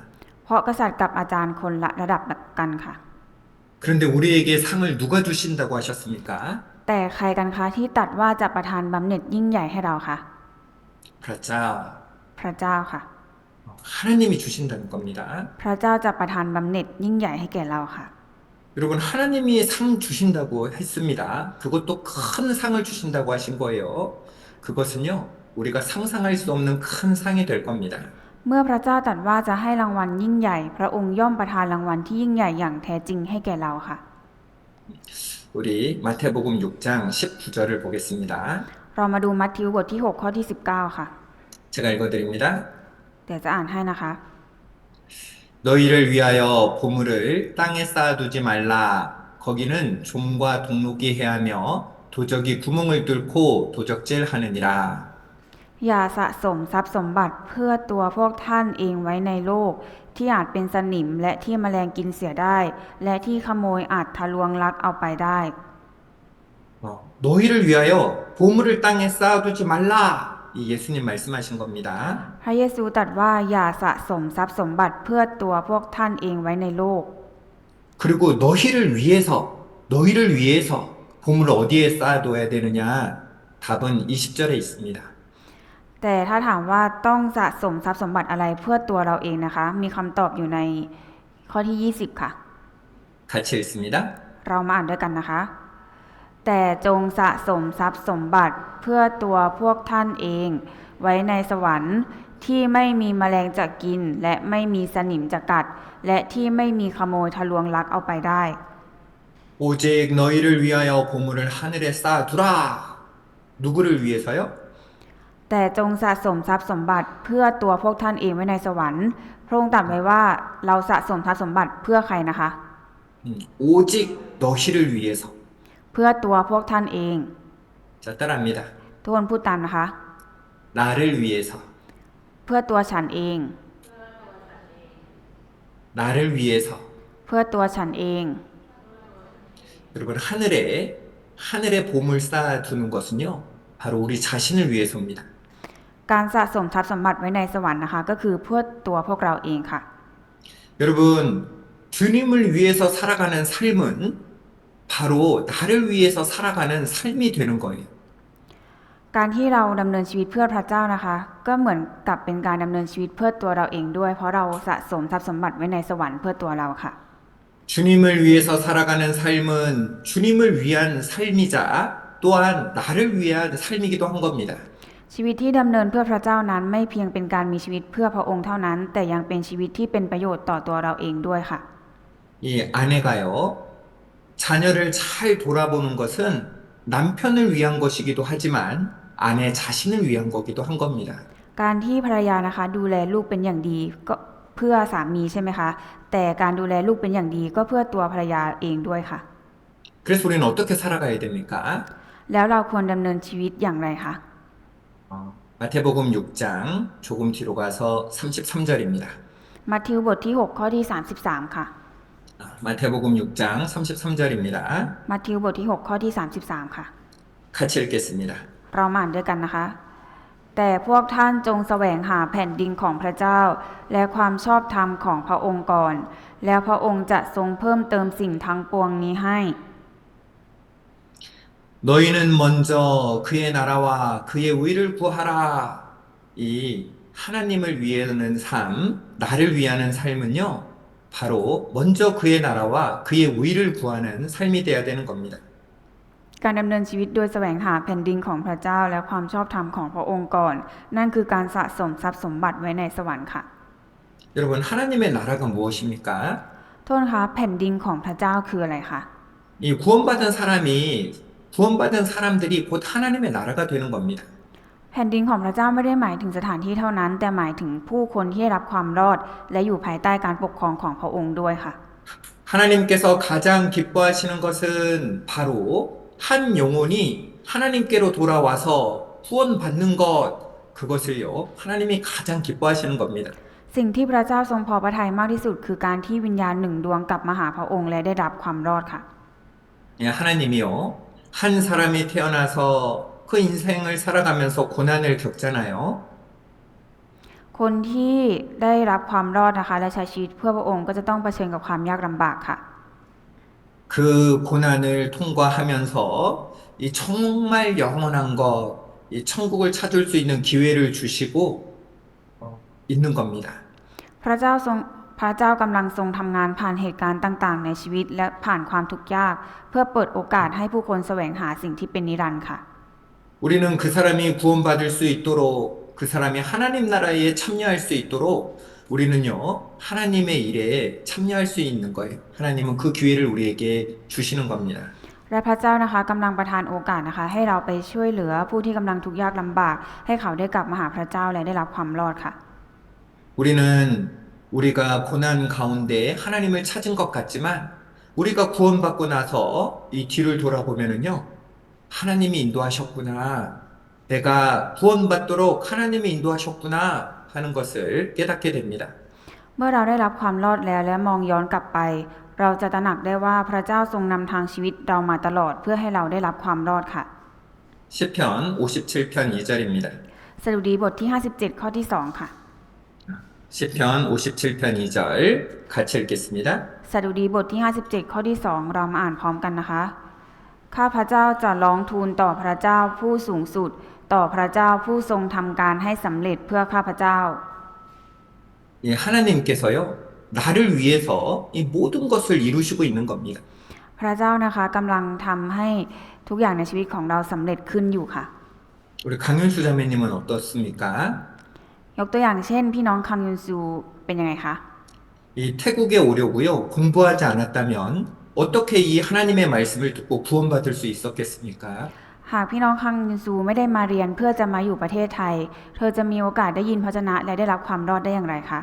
เพราะกษัตริย์กับอาจารย์คนละระดับกันค่ะ 그런데 우리에게 상을 누가 주신다고 하셨습니까? แต่ใครกันคะที่ตรัสว่าจะประทานบำเหน็จยิ่งใหญ่ให้เราคะ พระเจ้า พระเจ้าค่ะ 하나님이 주신다는 겁니다. พระเจ้าจะประทานบำเหน็จยิ่งใหญ่ให้แก่เราค่ะ 여러분, 하나님이 상 주신다고 했습니다. 그것도 큰 상을 주신다고 하신 거예요. 그것은요, 우리가 상상할 수 없는 큰 상이 될 겁니다. เมื่อพระเจ้าตรัสว่าจะให้รางวัลยิ่งใหญ่ พระองค์ย่อมประทานรางวัลที่ยิ่งใหญ่อย่างแท้จริงให้แก่เราค่ะ 우리 마태복음 6장 19절을 보겠습니다. เรามาดูมัทธิวบทที่ 6 ข้อที่ 19 ค่ะ 제가 읽어드립니다. เดี๋ยวจะอ่านให้นะคะ 너희를 위하여 보물을 땅에 쌓아두지 말라. 거기는 좀과 동록이 해하며 도적이 구멍을 뚫고 도적질하느니라. อย่าสะสมทรัพย์สมบัติเพื่อตัวพวกท่านเองไว้ในโลก ที่อาจเป็นสนิมและที่แมลงกินเสียได้ และที่ขโมยอาจทะลวงลักเอาไปได้ 너희를 위하여 보물을 땅에 쌓아두지 말라. 이 예수님 말씀하신 겁니다. พระเยซูตรัสว่าอย่าสะสมทรัพย์สมบัติเพื่อตัวพวกท่านเองไว้ในโลก 그리고 너희를 위해서 보물을 어디에 쌓아둬야 되느냐? 답은 20절에 있습니다. แต่ถ้าถามว่าต้องสะสมทรัพย์สมบัติอะไรเพื่อตัวเราเองนะคะ มีคำตอบอยู่ในข้อที่ 20 ค่ะ 같이 읽습니다. เรามาอ่านด้วยกันนะคะ แต่จงสะสมทรัพย์สมบัติเพื่อตัวพวกท่านเอง ไว้ในสวรรค์ที่ไม่มีแมลงจะกิน และไม่มีสนิมจะกัด และที่ไม่มีขโมยทะลวงลักเอาไปได้ 오직 너희를 위하여 보물을 하늘에 쌓아두라. 누구를 위해서요? แต่จงสะสมทรัพย์สมบัติเพื่อตัวพวกท่านเองไว้ในสวรรค์พระองค์ตรัสไว้ว่าเราสะสมทรัพย์สมบัติเพื่อใครนะคะ 오직 너희를 위해서. เพื่อตัวพวกท่านเอง 자, 따라합니다. ทุกคนพูดตามนะคะ 나를 위해서. เพื่อตัวฉันเอง 나를 위해서. เพื่อตัวฉันเอง 여러분, 하늘에 보물 쌓아두는 것은요, 바로 우리 자신을 위해서입니다. การสะสมทรัพย์สมบัติไว้ในสวรรค์นะคะ ก็คือเพื่อตัวพวกเราเองค่ะ 여러분, 주님을 위해서 살아가는 삶은 바로 나를 위해서 살아가는 삶이 되는 거예요. การที่เราดำเนินชีวิตเพื่อพระเจ้านะคะ ก็เหมือนกับเป็นการดำเนินชีวิตเพื่อตัวเราเองด้วย เพราะเราสะสมทรัพย์สมบัติไว้ในสวรรค์เพื่อตัวเราค่ะ 주님을 위해서 살아가는 삶은 주님을 위한 삶이자 또한 나를 위한 삶이기도 한 겁니다. ชีวิตที่ดำเนินเพื่อพระเจ้านั้นไม่เพียงเป็นการมีชีวิตเพื่อพระองค์เท่านั้น แต่ยังเป็นชีวิตที่เป็นประโยชน์ต่อตัวเราเองด้วยค่ะ 이 아내가요, 자녀를 잘 돌아보는 것은 남편을 위한 것이기도 하지만 아내 자신을 위한 거기도 한 겁니다. การที่ภรรยานะคะดูแลลูกเป็นอย่างดีก็เพื่อสามีใช่ไหมคะ แต่การดูแลลูกเป็นอย่างดีก็เพื่อตัวภรรยาเองด้วยค่ะ 그래서 우리는 어떻게 살아가야 됩니까? แล้วเราควรดำเนินชีวิตอย่างไรคะ 마태복음 6장 조금 뒤로 가서 33절입니다. มัทธิวบทที่ 6 ข้อที่ 33 ค่ะ 마태복음 6장 33절입니다. มัทธิวบทที่ 6 ข้อที่ 33 ค่ะ 같이 읽겠습니다. เรามาอ่านด้วยกันนะคะ แต่พวกท่านจงแสวงหาแผ่นดินของพระเจ้า และความชอบธรรมของพระองค์ก่อน แล้วพระองค์จะทรงเพิ่มเติมสิ่งทั้งปวงนี้ให้ 너희는 먼저 그의 나라와 그의 의를 구하라. 이 하나님을 위하는 삶, 나를 위하는 삶은요, 바로 먼저 그의 나라와 그의 의를 구하는 삶이 돼야 되는 겁니다. การดำเนินชีวิตโดยแสวงหาแผ่นดินของพระเจ้าและความชอบธรรมของพระองค์ก่อน นั่นคือการสะสมทรัพย์สมบัติไว้ในสวรรค์ค่ะ 여러분, 하나님의 나라가 무엇입니까? โทษนะคะแผ่นดินของพระเจ้าคืออะไรคะ 이 구원받은 사람들이 곧 하나님의 나라가 되는 겁니다. แผ่นดินของพระเจ้าไม่ได้หมายถึงสถานที่เท่านั้น แต่หมายถึงผู้คนที่ได้รับความรอด และอยู่ภายใต้การปกครองของพระองค์ด้วยค่ะ 하나님께서 가장 기뻐하시는 것은 바로 한 영혼이 하나님께로 돌아와서 구원받는 것, 그것을요, 하나님이 가장 기뻐하시는 겁니다. สิ่งที่พระเจ้าทรงพอพระทัยมากที่สุดคือการที่วิญญาณหนึ่งดวงกลับมาหาพระองค์และได้รับความรอดค่ะ 예, 하나님이요, 한 사람이 태어나서 그 인생을 살아가면서 고난을 겪잖아요. คนที่ได้รับความรอดนะคะและใช้ชีวิตเพื่อพระองค์ก็จะต้องเผชิญกับความยากลำบากค่ะ 그 고난을 통과하면서 이 정말 영원한 것, 이 천국을 찾을 수 있는 기회를 주시고 있는 겁니다. พระเจ้ากำลังทรงทำงานผ่านเหตุการณ์ต่างๆ ในชีวิตและผ่านความทุกข์ยาก เพื่อเปิดโอกาสให้ผู้คนแสวงหาสิ่งที่เป็นนิรันดร์ค่ะ 우리는 그 사람이 구원받을 수 있도록 그 사람이 하나님 나라에 참여할 수 있도록 우리는요 하나님의 일에 참여할 수 있는 거예요. 하나님은 그 기회를 우리에게 주시는 겁니다. และพระเจ้านะคะกำลังประทานโอกาสนะคะให้เราไปช่วยเหลือผู้ที่กำลังทุกข์ยากลำบาก ให้เขาได้กลับมาหาพระเจ้าและได้รับความรอดค่ะ 우리는 우리가 고난 가운데 하나님을 찾은 것 같지만 우리가 구원받고 나서 이 뒤를 돌아보면은요 하나님이 인도하셨구나. 내가 구원받도록 하나님이 인도하셨구나 하는 것을 깨닫게 됩니다. เมื่อเราได้รับความรอดแล้วและมองย้อนกลับไป เราจะตระหนักได้ว่าพระเจ้าทรงนำทางชีวิตเรามาตลอดเพื่อให้เราได้รับความรอดค่ะ 시편 57편 2절입니다. สดุดีบทที่ 57 ข้อที่ 2 ค่ะ 시편 57편 2절 같이 읽겠습니다. สดุดีบทที่ 57 ข้อที่ 2 เรามาอ่านพร้อมกันนะคะ ข้าพระเจ้าจะร้องทูลต่อพระเจ้าผู้สูงสุด ต่อพระเจ้าผู้ทรงทำการให้สำเร็จเพื่อข้าพระเจ้า 예, 하나님께서요 나를 위해서 이 모든 것을 이루시고 있는 겁니다. พระเจ้านะคะกำลังทำให้ทุกอย่างในชีวิตของเราสำเร็จขึ้นอยู่ค่ะ 우리 강윤수 자매님은 어떻습니까? ยกตัวอย่างเช่น พี่น้องคังยุนซูเป็นยังไงคะ 이 태국에 오려고요 공부하지 않았다면 어떻게 이 하나님의 말씀을 듣고 구원받을 수 있었겠습니까? หากพี่น้องคังยุนซูไม่ได้มาเรียนเพื่อจะมาอยู่ประเทศไทย เธอจะมีโอกาสได้ยินพระชนะและได้รับความรอดได้อย่างไรคะ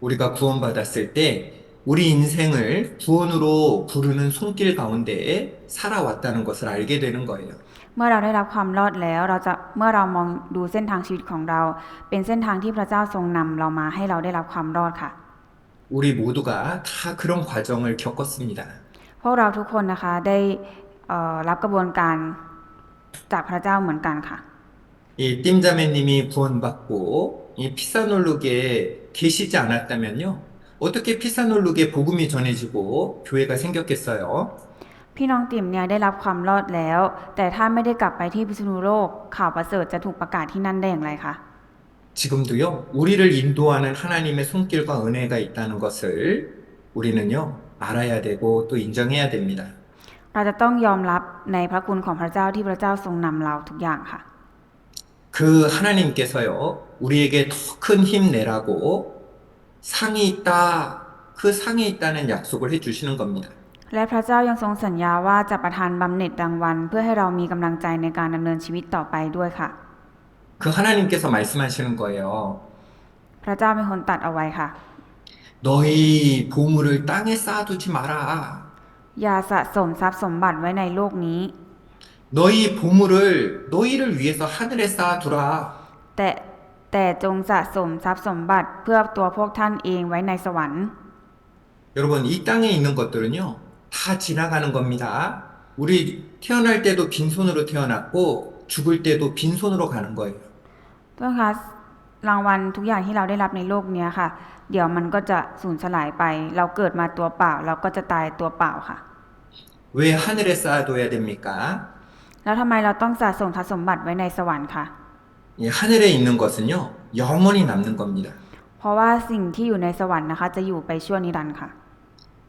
우리가 구원받았을 때 우리 인생을 구원으로 부르는 손길 가운데 살아왔다는 것을 알게 되는 거예요. เมื่อเราได้รับความรอดแล้วเมื่อเรามองดูเส้นทางชีวิตของเรา เป็นเส้นทางที่พระเจ้าทรงนำเรามาให้เราได้รับความรอดค่ะ 우리 모두가 다 그런 과정을 겪었습니다. พวกเราทุกคนนะคะได้รับกระบวนการจากพระเจ้าเหมือนกันค่ะ 이 띵자매님이 구원받고 이 피사놀룩에 계시지 않았다면요 어떻게 피사놀룩에 복음이 전해지고 교회가 생겼겠어요? พี่น้องติ๋มเนี่ยได้รับความรอดแล้ว แต่ถ้าไม่ได้กลับไปที่พิษณุโลกข่าวประเสริฐจะถูกประกาศที่นั่นได้อย่างไรคะ 지금도요, 우리를 인도하는 하나님의 손길과 은혜가 있다는 것을 우리는요, 알아야 되고 또 인정해야 됩니다. เราจะต้องยอมรับในพระคุณของพระเจ้าที่พระเจ้าทรงนำเราทุกอย่างค่ะ 그 하나님께서요, 우리에게 더 큰 힘 내라고 상이 있다, 그 상이 있다는 약속을 해주시는 겁니다. และพระเจ้ายังทรงสัญญาว่าจะประทานบำเหน็จรางวัลเพื่อให้เรามีกำลังใจในการดำเนินชีวิตต่อไปด้วยค่ะ 그 하나님께서 말씀하시는 거예요. พระเจ้าเป็นคนตัดเอาไว้ค่ะ 너희 보물을 땅에 쌓아두지 마라. อย่าสะสมทรัพย์สมบัติไว้ในโลกนี้ 너희 보물을 너희를 위해서 하늘에 쌓아두라. แต่จงสะสมทรัพย์สมบัติเพื่อตัวพวกท่านเองไว้ในสวรรค์ 여러분, 이 땅에 있는 것들은요, 다 지나가는 겁니다. 우리 태어날 때도 빈손으로 태어났고, 죽을 때도 빈손으로 가는 거예요. ทุกท่านคะรางวัลทุกอย่างที่เราได้รับในโลกนี้ค่ะ เดี๋ยวมันก็จะสูญสลายไป เราเกิดมาตัวเปล่าเราก็จะตายตัวเปล่าค่ะ 왜 하늘에 쌓아둬야 됩니까? แล้วทำไมเราต้องสะสมทรัพย์สมบัติไว้ในสวรรค์ค่ะ 이 하늘에 있는 것은요, 영원히 남는 겁니다. เพราะว่าสิ่งที่อยู่ในสวรรค์นะคะ จะอยู่ไปชั่วนิรันดร์ค่ะ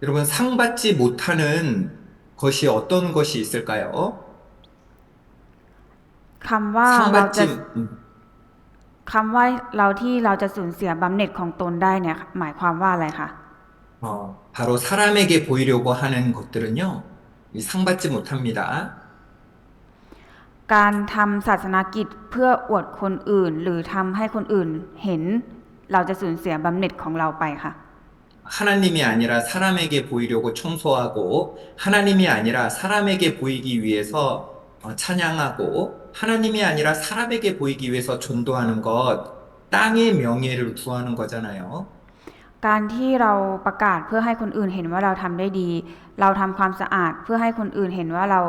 여러분, 상 받지 못하는 것이 어떤 것이 있을까요? คำว่า 상 เราจะ 받지, คำว่าที่เราจะสูญเสียบำเหน็จของตนได้เนี่ยหมายความว่าอะไรคะ 바로 사람에게 보이려고 하는 것들은요, 이 상 받지 못합니다. การทำศาสนกิจเพื่ออวดคนอื่น หรือทำให้คนอื่นเห็น เราจะสูญเสียบำเหน็จของเราไปค่ะ 하나님이 아니라 사람에게 보이려고 청소하고, 하나님이 아니라 사람에게 보이기 위해서 찬양하고, 하나님이 아니라 사람에게 보이기 위해서 전도하는 것, 땅의 명예를 구하는 거잖아요. การที่เราประกาศเพื่อให้คนอื่นเห็นว่าเราทำได้ดี เราทำความสะอาดเพื่อให้คนอื่นเห็นว่าเรา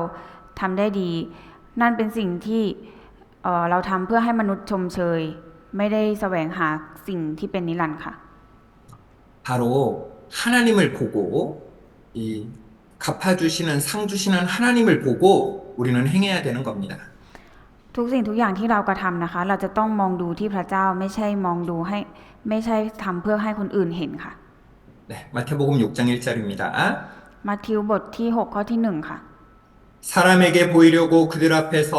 ทำได้ดี นั่นเป็นสิ่งที่เราทำเพื่อให้มนุษย์ชมเชย ไม่ได้แสวงหาสิ่งที่เป็นนิรันดร์ค่ะ 바로 하나님을 보고, 이 갚아주시는, 상 주시는 하나님을 보고 우리는 행해야 되는 겁니다. ทุกสิ่งทุกอย่างที่เรากระทำนะคะ เราจะต้องมองดูที่พระเจ้าไม่ใช่ไม่ใช่ทำเพื่อให้คนอื่นเห็นค่ะ 네, 마태복음 6장 1절입니다. มัทธิวบทที่6ข้อที่1ค่ะ 사람에게 보이려고 그들 앞에서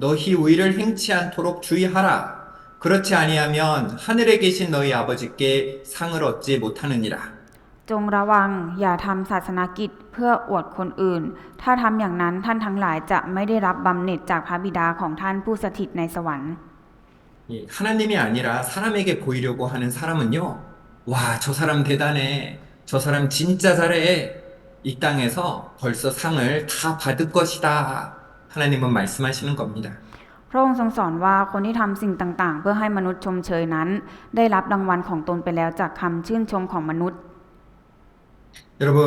너희 의를 행치 않도록 주의하라. 그렇지 아니하면 하늘에 계신 너희 아버지께 상을 얻지 못하느니라. จงระวังอย่าทำศาสนกิจเพื่ออวดคนอื่น ถ้าทำอย่างนั้นท่านทั้งหลายจะไม่ได้รับบำเหน็จจากพระบิดาของท่านผู้สถิตในสวรรค์ 하나님이 아니라 사람에게 보이려고 하는 사람은요. 와, 저 사람 대단해. 저 사람 진짜 잘해. 이 땅에서 벌써 상을 다 받을 것이다. 하나님은 말씀하시는 겁니다. พระองค์ทรงสอนว่าคนที่ทำสิ่งต่างๆ เพื่อให้มนุษย์ชมเชยนั้น ได้รับรางวัลของตนไปแล้วจากคำชื่นชมของมนุษย์ 여러분,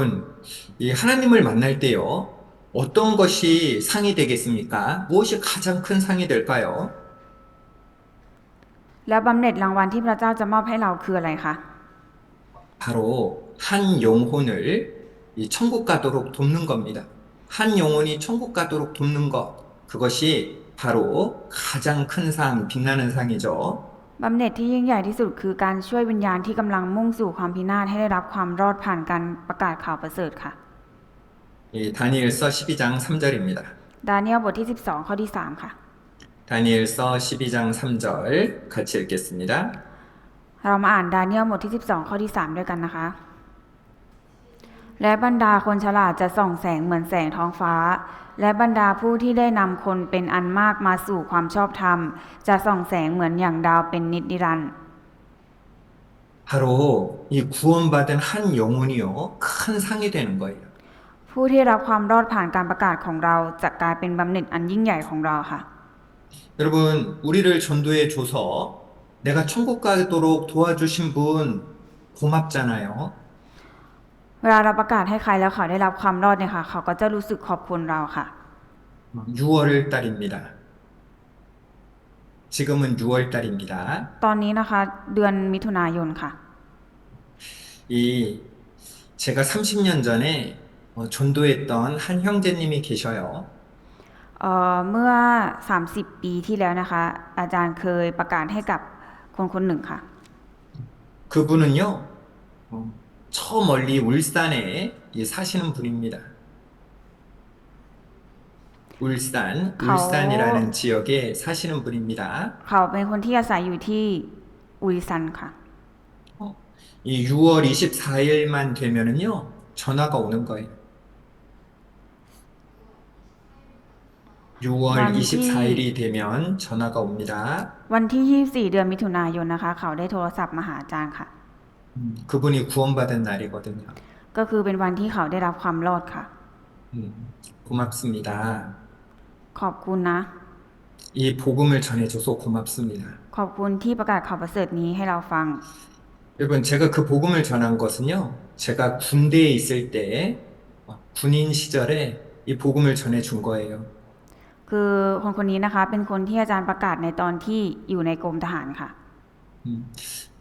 이 하나님을 만날 때요. 어떤 것이 상이 되겠습니까? 무엇이 가장 큰 상이 될까요? แล้วบำเหน็จรางวัลที่พระเจ้าจะมอบให้เราคืออะไรคะ 바로 한 영혼을 이 천국 가도록 돕는 겁니다. 한 영혼이 천국 가도록 돕는 것, 그것이 바로 가장 큰 상, 빛나는 상이죠. บำเหน็จที่ยิ่งใหญ่ที่สุดคือการช่วยวิญญาณที่กำลังมุ่งสู่ความพินาศให้ได้รับความรอดผ่านการประกาศข่าวประเสริฐค่ะ 다니엘서 12장 3절입니다. ดาเนียลบทที่12ข้อที่3ค่ะ 다니엘서 12장 3절 같이 읽겠습니다. เรามาอ่านดาเนียลบทที่12ข้อที่3ด้วยกันนะคะ และบรรดาคนฉลาดจะส่องแสงเหมือนแสงท้องฟ้า และบรรดาผู้ที่ได้นำคนเป็นอันมากมาสู่ความชอบธรรม จะส่องแสงเหมือนอย่างดาวเป็นนิรันดร์ 바로 이 구원받은 한 영혼이요, 큰 상이 되는 거예요. ผู้ที่รับความรอดผ่านการประกาศของเราจะกลายเป็นบำเหน็จอันยิ่งใหญ่ของเราค่ะ 여러분, 우리를 전도해 줘서 내가 천국 가도록 도와주신 분 고맙잖아요. เวลาเราประกาศให้ใครแล้วเขาได้รับความรอดเนี่ยค่ะ เขาก็จะรู้สึกขอบคุณเราค่ะ 6월 달입니다. 지금은 6월 달입니다. ตอนนี้นะคะเดือนมิถุนายนค่ะ 제가 30년 전에 전도했던 한 형제님이 계셔요. เมื่อ 30 ปีที่แล้วนะคะ อาจารย์เคยประกาศให้กับคนคนหนึ่งค่ะ 그분은요, 저 멀리 울산에 사시는 분입니다. เขา 울산이라는 지역에 사시는 분입니다. เขาเป็นคนที่อาศัยอยู่ที่อุริซันค่ะ 어, 이 6월 24일만 되면은요, 전화가 오는 거예요. วั 6월 นที่ 24일이 되면 전화가 옵니다. วันที่ 24 เดือนมิถุนายนนะคะ เขาได้โทรศัพท์มาหาอาจารย์ค่ะ 그분이 구원받은 날이거든요. ก็คือเป็นวันที่เขาได้รับความรอดค่ะ 음, 고맙습니다. ขอบคุณนะ 이 복음을 전해줘서 고맙습니다. ขอบคุณที่ประกาศข่าวประเสริฐนี้ให้เราฟัง 여러분, 제가 그 복음을 전한 것은요, 제가 군대에 있을 때, 군인 시절에 이 복음을 전해준 거예요. คือคนคนนี้นะคะ เป็นคนที่อาจารย์ประกาศในตอนที่อยู่ในกรมทหารค่ะ 음,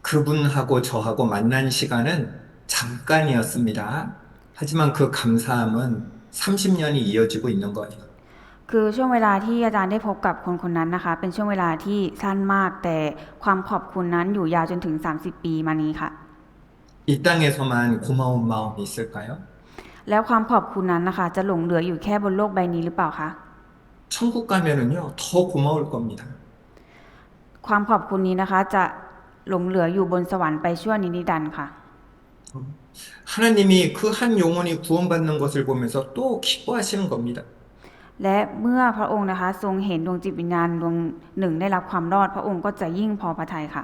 그분하고 저하고 만난 시간은 잠깐이었습니다. 하지만 그 감사함은 30년이 이어지고 있는 거예요. คือช่วงเวลาที่อาจารย์ได้พบกับคนคนนั้นนะคะ เป็นช่วงเวลาที่สั้นมาก แต่ความขอบคุณนั้นอยู่ยาวจนถึง 30 ปีมานี้ค่ะ 이 땅에서만 고마운 마음이 있을까요? แล้วความขอบคุณนั้นนะคะ จะหลงเหลืออยู่แค่บนโลกใบนี้หรือเปล่าคะ 천국 가면은요, 더 고마울 겁니다. ความขอบคุณนี้นะคะ จะหลงเหลืออยู่บนสวรรค์ไปชั่วนิรันดร์ค่ะ 하나님이 그 한 영혼이 구원받는 것을 보면서 또 기뻐하시는 겁니다. และเมื่อพระองค์นะคะ ทรงเห็นดวงจิตวิญญาณดวงหนึ่งได้รับความรอด พระองค์ก็จะยิ่งพอพระทัยค่ะ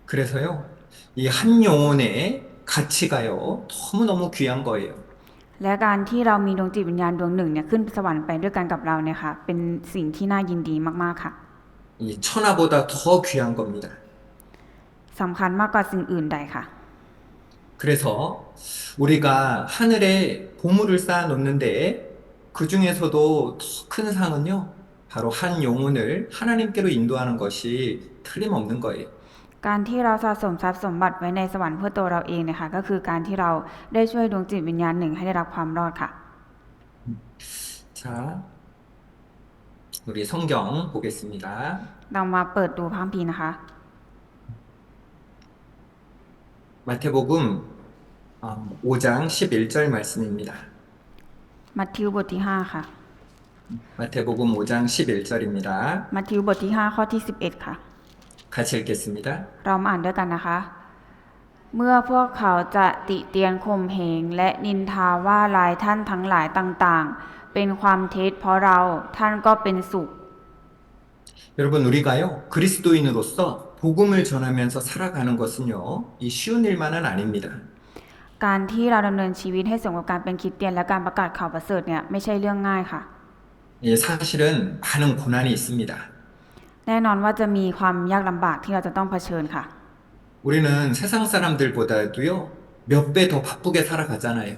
그래서요, 이 한 영혼의 가치가요, 너무너무 귀한 거예요. และการที่เรามีดวงจิตวิญญาณดวงหนึ่งเนี่ยขึ้นสวรรค์ไปด้วยกันกับเราเนี่ยค่ะ เป็นสิ่งที่น่ายินดีมากๆค่ะ 이 천하보다 더 귀한 겁니다. สำคัญมากกว่าสิ่งอื่นใดค่ะ 그래서 우리가 하늘에 보물을 쌓아 놓는데 그 중에서도 더 큰 상은요, 바로 한 영혼을 하나님께로 인도하는 것이 틀림없는 거예요. การที่เราสะสมทรัพย์สมบัติไว้ในสวรรค์เพื่อตัวเราเองเนี่ยค่ะ ก็คือการที่เราได้ช่วยดวงจิตวิญญาณหนึ่งให้ได้รับความรอดค่ะ 자, 우리 성경 보겠습니다. เรามาเปิดดูพระคัมภีร์นะคะ 마태복음 5장 11절 말씀입니다. มัทธิวบทที่ 5 ค่ะ 마태복음 5장 11절입니다. มัทธิวบทที่ 5 ข้อที่ 11 ค่ะ 같이 읽겠습니다. เรามาอ่านด้วยกันนะคะ เมื่อพวกเขาจะติเตียนข่มเหงและนินทาว่าลายท่านทั้งหลายต่างๆ เป็นความเท็จเพราะเราท่านก็เป็นสุข 여러분, 우리가요, 그리스도인으로서 복음을 전하면서 살아가는 것은요, 이 쉬운 일만은 아닙니다. การที่เราดำเนินชีวิตให้สมกับการเป็นคริสเตียนและการประกาศข่าวประเสริฐเนี่ยไม่ใช่เรื่องง่ายค่ะ 예, 사실은 많은 고난이 있습니다. แน่นอนว่าจะมีความยากลำบากที่เราจะต้องเผชิญค่ะ 우리는 세상 사람들보다도요, 몇 배 더 바쁘게 살아가잖아요.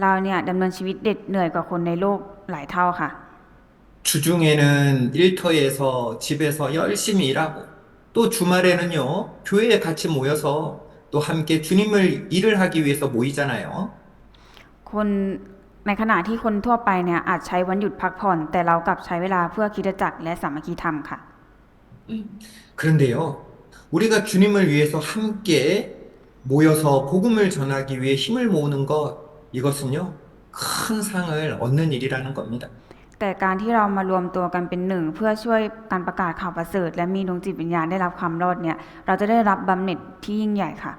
เราเนี่ยดำเนินชีวิตเด็ดเหนื่อยกว่าคนในโลกหลายเท่าค่ะ 주중에는 일터에서 집에서 열심히 일하고 또 주말에는요, 교회에 같이 모여서 또 함께 주님을 일을 하기 위해서 모이잖아요. คนในขณะที่คนทั่วไปเนี่ยอาจใช้วันหยุดพักผ่อน แต่เรากลับใช้เวลาเพื่อคริสตจักรและสามัคคีธรรมค่ะ 그런데요, 우리가 주님을 위해서 함께 모여서 복음을 전하기 위해 힘을 모으는 것, 이것은요, 큰 상을 얻는 일이라는 겁니다. แต่การที่เรามารวมตัวกันเป็นหนึ่งเพื่อช่วยการประกาศข่าวประเสริฐและมีดวงจิตวิญญาณได้รับความรอดเนี่ยเราจะได้รับบำเหน็จที่ยิ่งใหญ่ค่ะ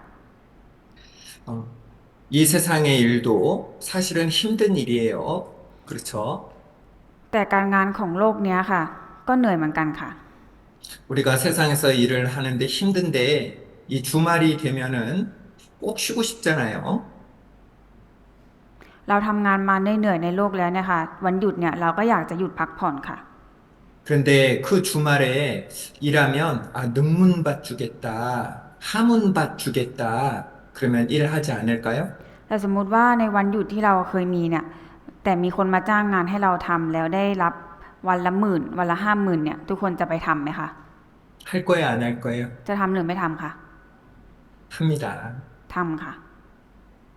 이 세상의 일도 사실은 힘든 일이에요. 그렇죠? แต่การงานของโลกเนี้ยค่ะ ก็เหนื่อยเหมือนกันค่ะ 우리가 세상에서 일을 하는데 힘든데 이 주말이 되면은 꼭 쉬고 싶잖아요. เราทำงานมาเหนื่อยๆในโลกแล้วเนี่ยค่ะวันหยุดเนี่ยเราก็อยากจะหยุดพักผ่อนค่ะ 그런데 그 주말에 일하면 능문밭 주겠다, 하문밭 주겠다, 그러면 일하지 않을까요? แต่สมมุติว่าในวันหยุดที่เราเคยมีเนี่ยแต่มีคนมาจ้างงานให้เราทำแล้วได้รับวันละหมื่นวันละ50,000เนี่ยทุกคนจะไปทำไหมคะ 할 거예요, 안 할 거예요? จะทำหรือไม่ทำคะ 합니다. ทำค่ะ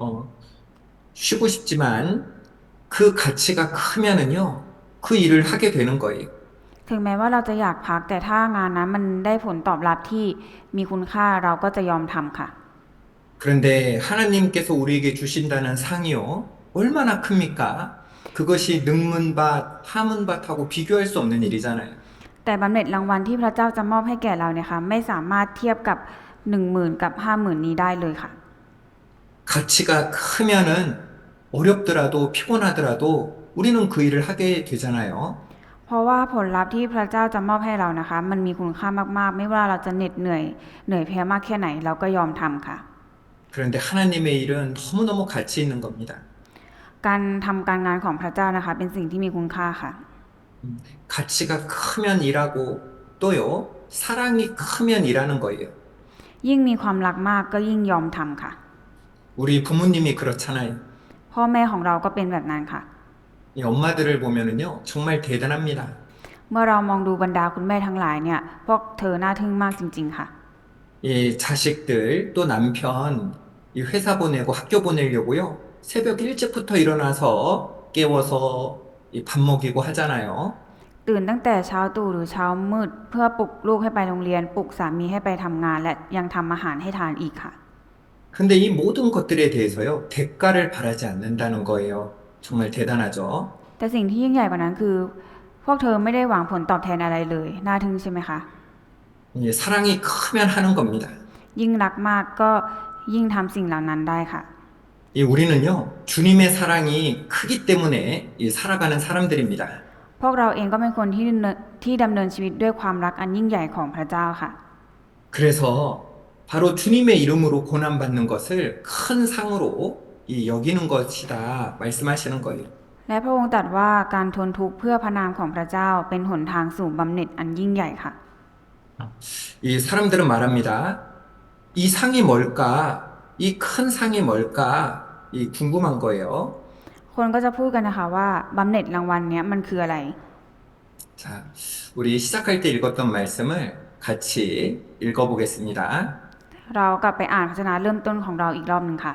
어, 쉬고 싶지만 그 가치가 크면은요, 그 일을 하게 되는 거예요. ถึงแม้ว่าเราจะอยากพักแต่ถ้างานนั้นมันได้ผลตอบรับที่มีคุณค่าเราก็จะยอมทำค่ะ 그런데 하나님께서 우리에게 주신다는 상이요, 얼마나 큽니까? 그것이 능문밭, 하문밭하고 비교할 수 없는 일이잖아요. แต่บำเหน็จรางวัลที่พระเจ้าจะมอบให้แก่เราเนี่ยค่ะไม่สามารถเทียบกับ10,000กับ50,000นี้ได้เลยค่ะ 가치가 크면은 어렵더라도 피곤하더라도 우리는 그 일을 하게 되잖아요. เพราะว่าผลลัพธ์ที่พระเจ้าจะมอบให้เรานะคะมันมีคุณค่ามากๆไม่ว่าเราจะเหนื่อยแพ้มากแค่ไหนเราก็ยอมทำค่ะ 그런데 하나님의 일은 너무너무 가치 있는 겁니다. การทำการงานของพระเจ้านะคะเป็นสิ่งที่มีคุณค่าค่ะ 가치가 크면 일하고 또요, 사랑이 크면 일하는 거예요. ยิ่งมีความรักมากก็ยิ่งยอมทำค่ะ 우리 부모님이 그렇잖아요. พ่อแม่ของเราก็เป็นแบบนั้นค่ะ 이 엄마들을 보면은요, 정말 대단합니다. เมื่อเรามองดูบรรดาคุณแม่ทั้งหลายเนี่ยพวกเธอน่าทึ่งมากจริงๆค่ะ 이 자식들 또 남편 이 회사 보내고 학교 보내려고요. 새벽 일찍부터 일어나서 깨워서 이 밥 먹이고 하잖아요. ตื่นตั้งแต่เช้าตรู่หรือเช้ามืดเพื่อปลุกลูกให้ไปโรงเรียนปลุกสามีให้ไปทำงานและยังทำอาหารให้ทานอีกค่ะ 근데 이 모든 것들에 대해서요, 대가를 바라지 않는다는 거예요. 정말 대단하죠. แต่สิ่งที่ยิ่งใหญ่กว่านั้นคือ พวกเธอไม่ได้หวังผลตอบแทนอะไรเลยน่าทึ่งใช่ไหมคะ 이 사랑이 크면 하는 겁니다. ยิ่งรักมากก็ยิ่งทำสิ่งเหล่านั้นได้ค่ะ 이 우리는요, 주님의 사랑이 크기 때문에 이 살아가는 사람들입니다. พวกเราเองก็เป็นคนที่ดำเนินชีวิตด้วยความรักอันยิ่งใหญ่ของพระเจ้าค่ะ 그래서 바로 주님의 이름으로 고난받는 것을 큰 상으로 이 여기는 것이다 말씀하시는 거예요. และพระองค์ตรัสว่าการทนทุกข์เพื่อพระนามของพระเจ้าเป็นหนทางสู่บำเหน็จอันยิ่งใหญ่ค่ะ 이 사람들은 말합니다. 이 상이 뭘까? 이 큰 상이 뭘까? 이 궁금한 거예요. คนก็จะพูดกันนะคะว่าบำเหน็จรางวัลเนี้ยมันคืออะไร 자, 우리 시작할 때 읽었던 말씀을 같이 읽어보겠습니다. เรากลับไปอ่านพระชนะเริ่มต้นของเราอีกรอบหนึ่งค่ะ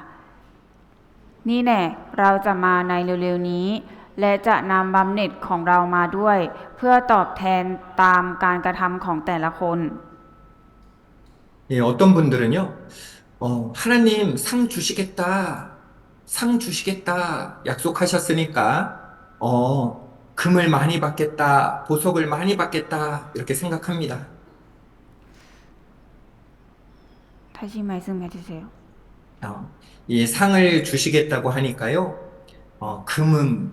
นี่แน่เราจะมาในเร็วๆนี้ และจะนำบำเหน็จของเรามาด้วย เพื่อตอบแทนตามการกระทำของแต่ละคน 예, 어떤 분들은요, 하나님 상 주시겠다, 상 주시겠다 약속하셨으니까, 금을 많이 받겠다, 보석을 많이 받겠다, 이렇게 생각합니다. ถ้าชิมายซึ่งแมทิเซล 이 상을 주시겠다고 하니까요, 금은,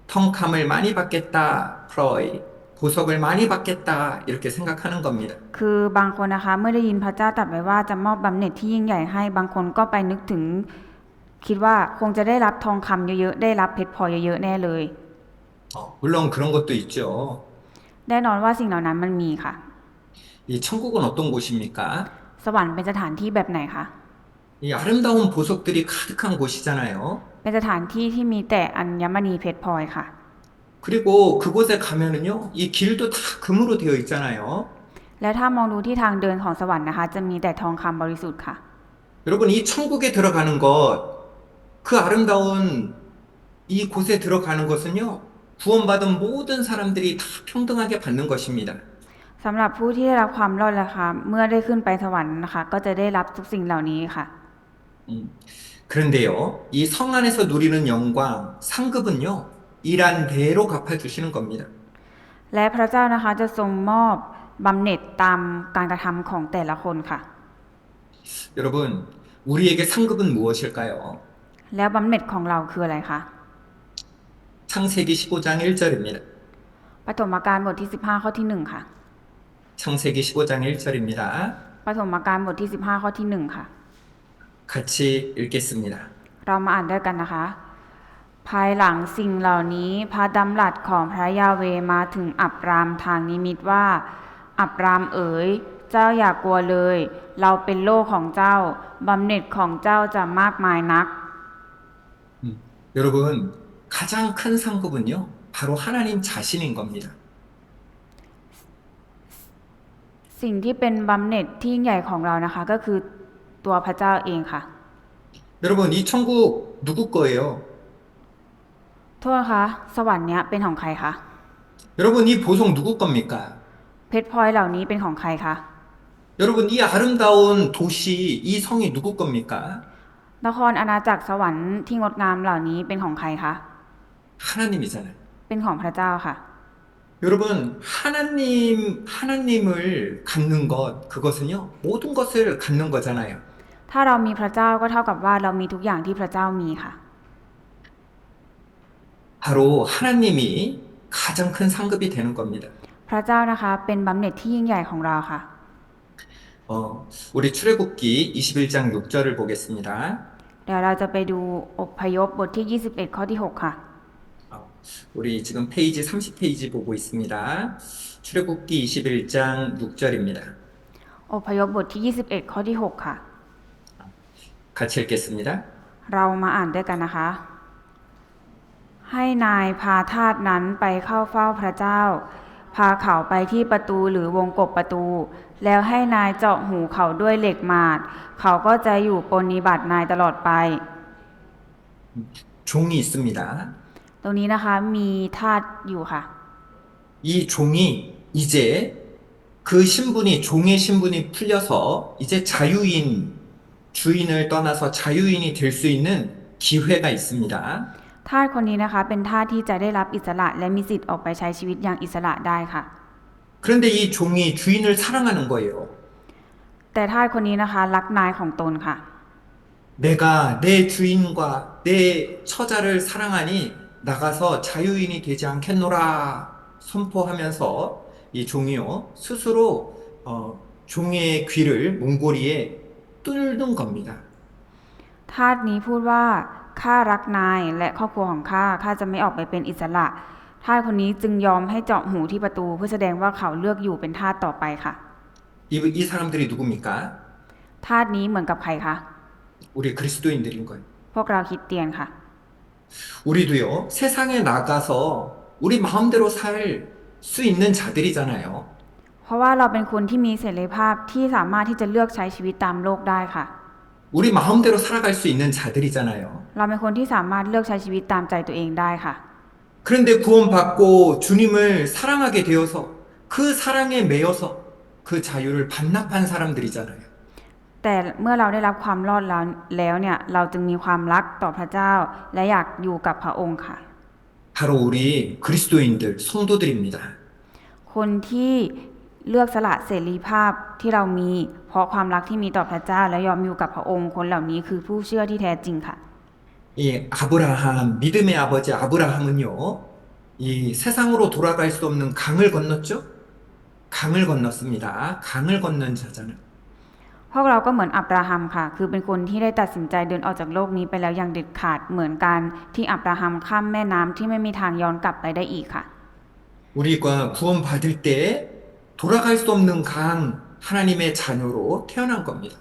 텅캄을 많이 받겠다, 프로이, 보석을 많이 받겠다, 이렇게 생각하는 겁니다. คือบางคนนะคะเมื่อได้ยินพระเจ้าตรัสไว้ว่าจะมอบบำเหน็จที่ยิ่งใหญ่ให้บางคนก็ไปนึกถึง คิดว่าคงจะได้รับทองคำเยอะๆได้รับเพชรพลอยเยอะๆแน่เลย 물론 그런 것도 있죠. แน่นอนว่าสิ่งเหล่านั้นมันมีค่ะ 이 천국은 어떤 곳입니까? สวรรค์เป็นสถานที่แบบไหนคะ 이 아름다운 보석들이 가득한 곳이잖아요. เป็นสถานที่ที่มีแต่อัญมณีเพชรพลอยค่ะ 그리고 그곳에 가면은요, 이 길도 다 금으로 되어 있잖아요. แล้วถ้ามองดูที่ทางเดินของสวรรค์นะคะ จะมีแต่ทองคำบริสุทธิ์ค่ะ 여러분, 이 천국에 들어가는 것, 그 아름다운 이 곳에 들어가는 것은요, 구원받은 모든 사람들이 다 평등하게 받는 것입니다. สำหรับผู้ที่ได้รับความรอดนะคะเมื่อได้ขึ้นไปสวรรค์นะคะ ก็จะได้รับทุกสิ่งเหล่านี้ค่ะ 그런데요, 이 성 안에서 누리는 영광, 상급은요, 일한 대로 갚아주시는 겁니다. และพระเจ้านะคะจะทรงมอบบำเหน็จตามการกระทำของแต่ละคนค่ะ 여러분, 우리에게 상급은 무엇일까요? แล้วบำเหน็จของเราคืออะไรคะ 창세기 15장 1절입니다. ปฐมกาลบทที่15ข้อที่1ค่ะ 창세기 15장 1절입니다. ปฐมกาลบทที่15ข้อที่1ค่ะ 같이 읽겠습니다. เรามาอ่านด้วยกันนะคะ ภายหลังสิ่งเหล่านี้พระดำรัสของพระยาเวห์มาถึงอับรามทางนิมิตว่า อับรามเอ๋ยเจ้าอย่ากลัวเลย เราเป็นโล่ของเจ้าบำเหน็จของเจ้าจะมากมายนัก 여러분, 가장 큰 상급은요, 바로 하나님 자신인 겁니다. สิ่งที่เป็นบำเหน็จที่ยิ่งใหญ่ของเรานะคะ ก็คือตัวพระเจ้าเองค่ะ 여러분, 이 천국 누구 거예요? โทษนะคะสวรรค์เนี้ยเป็นของใครคะ 여러분, 이 보석 누구 겁니까? เพชรพลอยเหล่านี้เป็นของใครคะ 여러분, 이 아름다운 도시, 이 성이 누구 겁니까? นครอาณาจักรสวรรค์ที่งดงามเหล่านี้เป็นของใครคะ 하나님이잖아요. เป็นของพระเจ้าค่ะ 여러분, 하나님을 갖는 것, 그것은요, 모든 것을 갖는 거잖아요. ถ้าเรามีพระเจ้าก็เท่ากับว่าเรามีทุกอย่างที่พระเจ้ามีค่ะ 바로 하나님이 가장 큰 상급이 되는 겁니다. พระเจ้านะคะเป็นบำเหน็จที่ยิ่งใหญ่ของเราค่ะ 우리 출애굽기 21장 6절을 보겠습니다. เดี๋ยวเราจะไปดูอพยพบทที่ 21 ข้อที่ 6 ค่ะ 우리 지금 페이지 30페이지 보고 있습니다. 출애굽기 21장 6절입니다. อพยพบทที่ 21 ข้อที่ 6 ค่ะ 같이 읽겠습니다. เรามาอ่านด้วยกันนะคะ ให้นายพาทาสนั้นไปเข้าเฝ้าพระเจ้า พาเขาไปที่ประตูหรือวงกบประตู แล้วให้นายเจาะหูเขาด้วยเหล็กหมาด เขาก็จะอยู่ปฏิบัตินายตลอดไป 종이 있습니다. ตรงนี้นะคะมีทาสอยู่ค่ะ 이 종이 이제 그 신분이 종의 신분이 풀려서 이제 자유인 주인을 떠나서 자유인이 될 수 있는 기회가 있습니다. ทาสคนนี้นะคะเป็นทาสที่จะได้รับอิสระและมีสิทธิ์ออกไปใช้ชีวิตอย่างอิสระได้ค่ะ 그런데 이 종이 주인을 사랑하는 거예요. แต่ทาสคนนี้นะคะรักนายของตนค่ะ 내가 내 주인과 내 처자를 사랑하니 나가서 자유인이 되지 않겠노라 선포하면서 이 종이요 스스로 종의 귀를 몽골이에 뚫는 겁니다. ทาสนี้พูดว่าข้ารักนายและครอบครัวของข้าจะไม่ออกไปเป็นอิสระ ทาสคนนี้จึงยอมให้เจาะหูที่ประตูเพื่อแสดงว่าเขาเลือกอยู่เป็นทาสต่อไปค่ะ 이 사람들이 누굽니까? ทาสนี้เหมือนกับใครคะ 우리 그리스도인들인 거예요. พวกเราคริสเตียนค่ะ 우리도요 세상에 나가서 우리 마음대로 살 수 있는 자들이잖아요. เพราะว่าเราเป็นคนที่มีเสรีภาพที่สามารถที่จะเลือกใช้ชีวิตตามโลกได้ค่ะ 우리 마음대로 살아갈 수 있는 자들이잖아요. เราเป็นคนที่สามารถเลือกใช้ชีวิตตามใจตัวเองได้ค่ะ 그런데 구원받고 주님을 사랑하게 되어서 그 사랑에 매여서 그 자유를 반납한 사람들이잖아요. แต่เมื่อเราได้รับความรอดแล้วเนี่ยเราจึงมีความรักต่อพระเจ้า และอยากอยู่กับพระองค์ค่ะ 바로 우리 그리스도인들, 성도들입니다. คนที่เลือกสละเสรีภาพที่เรามี เพราะความรักที่มีต่อพระเจ้าและยอมอยู่กับพระองค์ คนเหล่านี้คือผู้เชื่อที่แท้จริงค่ะ 이 아브라함, 믿음의 아버지 아브라함은요, 이 세상으로 돌아갈 수 없는 강을 건넜죠? 강을 건넜습니다. 강을 건넌 자잖아요. พวกเราก็เหมือนอับราฮัมค่ะ คือเป็นคนที่ได้ตัดสินใจเดินออกจากโลกนี้ไปแล้วอย่างเด็ดขาดเหมือนกันที่อับราฮัมข้ามแม่น้ำที่ไม่มีทางย้อนกลับไปได้อีกค่ะ 우리가 구원받을 때 돌아갈 수 없는 강, 하나님의 자녀로 태어난 겁니다.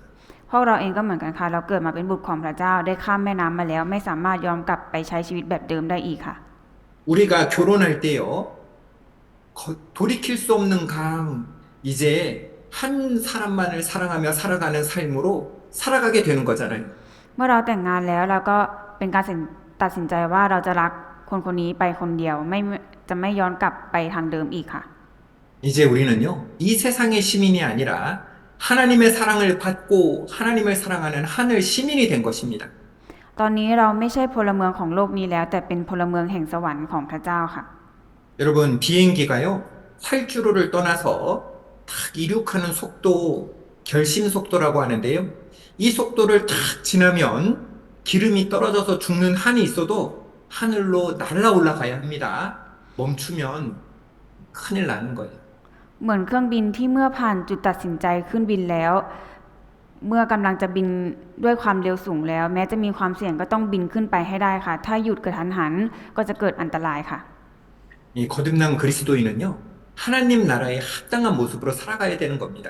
พวกเราเองก็เหมือนกันค่ะ เราเกิดมาเป็นบุตรของพระเจ้าได้ข้ามแม่น้ำมาแล้วไม่สามารถย้อนกลับไปใช้ชีวิตแบบเดิมได้อีกค่ะ 우리가 결혼할 때요, 돌이킬 수 없는 강, 이제 한 사람만을 사랑하며 살아가는 삶으로 살아가게 되는 거잖아요. เมื่อเราแต่งงานแล้วเราก็เป็นการตัดสินใจว่าเราจะรักคนคนนี้ไปคนเดียวจะไม่ย้อนกลับไปทางเดิมอีกค่ะ 이제 우리는요, 이 세상의 시민이 아니라 하나님의 사랑을 받고 하나님을 사랑하는 하늘 시민이 된 것입니다. ตอนนี้เราไม่ใช่พลเมืองของโลกนี้แล้วแต่เป็นพลเมืองแห่งสวรรค์ของพระเจ้าค่ะ 여러분, 비행기가요, 활주로를 떠나서 탁 이륙하는 속도, 결심 속도라고 하는데요. 이 속도를 탁 지나면 기름이 떨어져서 죽는 한이 있어도 하늘로 날아 올라가야 합니다. 멈추면 큰일 나는 거예요. เหมือนเครื่องบินที่เมื่อผ่านจุดตัดสินใจขึ้นบินแล้ว เมื่อกำลังจะบินด้วยความเร็วสูงแล้วแม้จะมีความเสี่ยงก็ต้องบินขึ้นไปให้ได้ค่ะ ถ้าหยุดกระทันหันก็จะเกิดอันตรายค่ะ 이 거듭난 그리스도인은요, 하나님 나라에 합당한 모습으로 살아가야 되는 겁니다.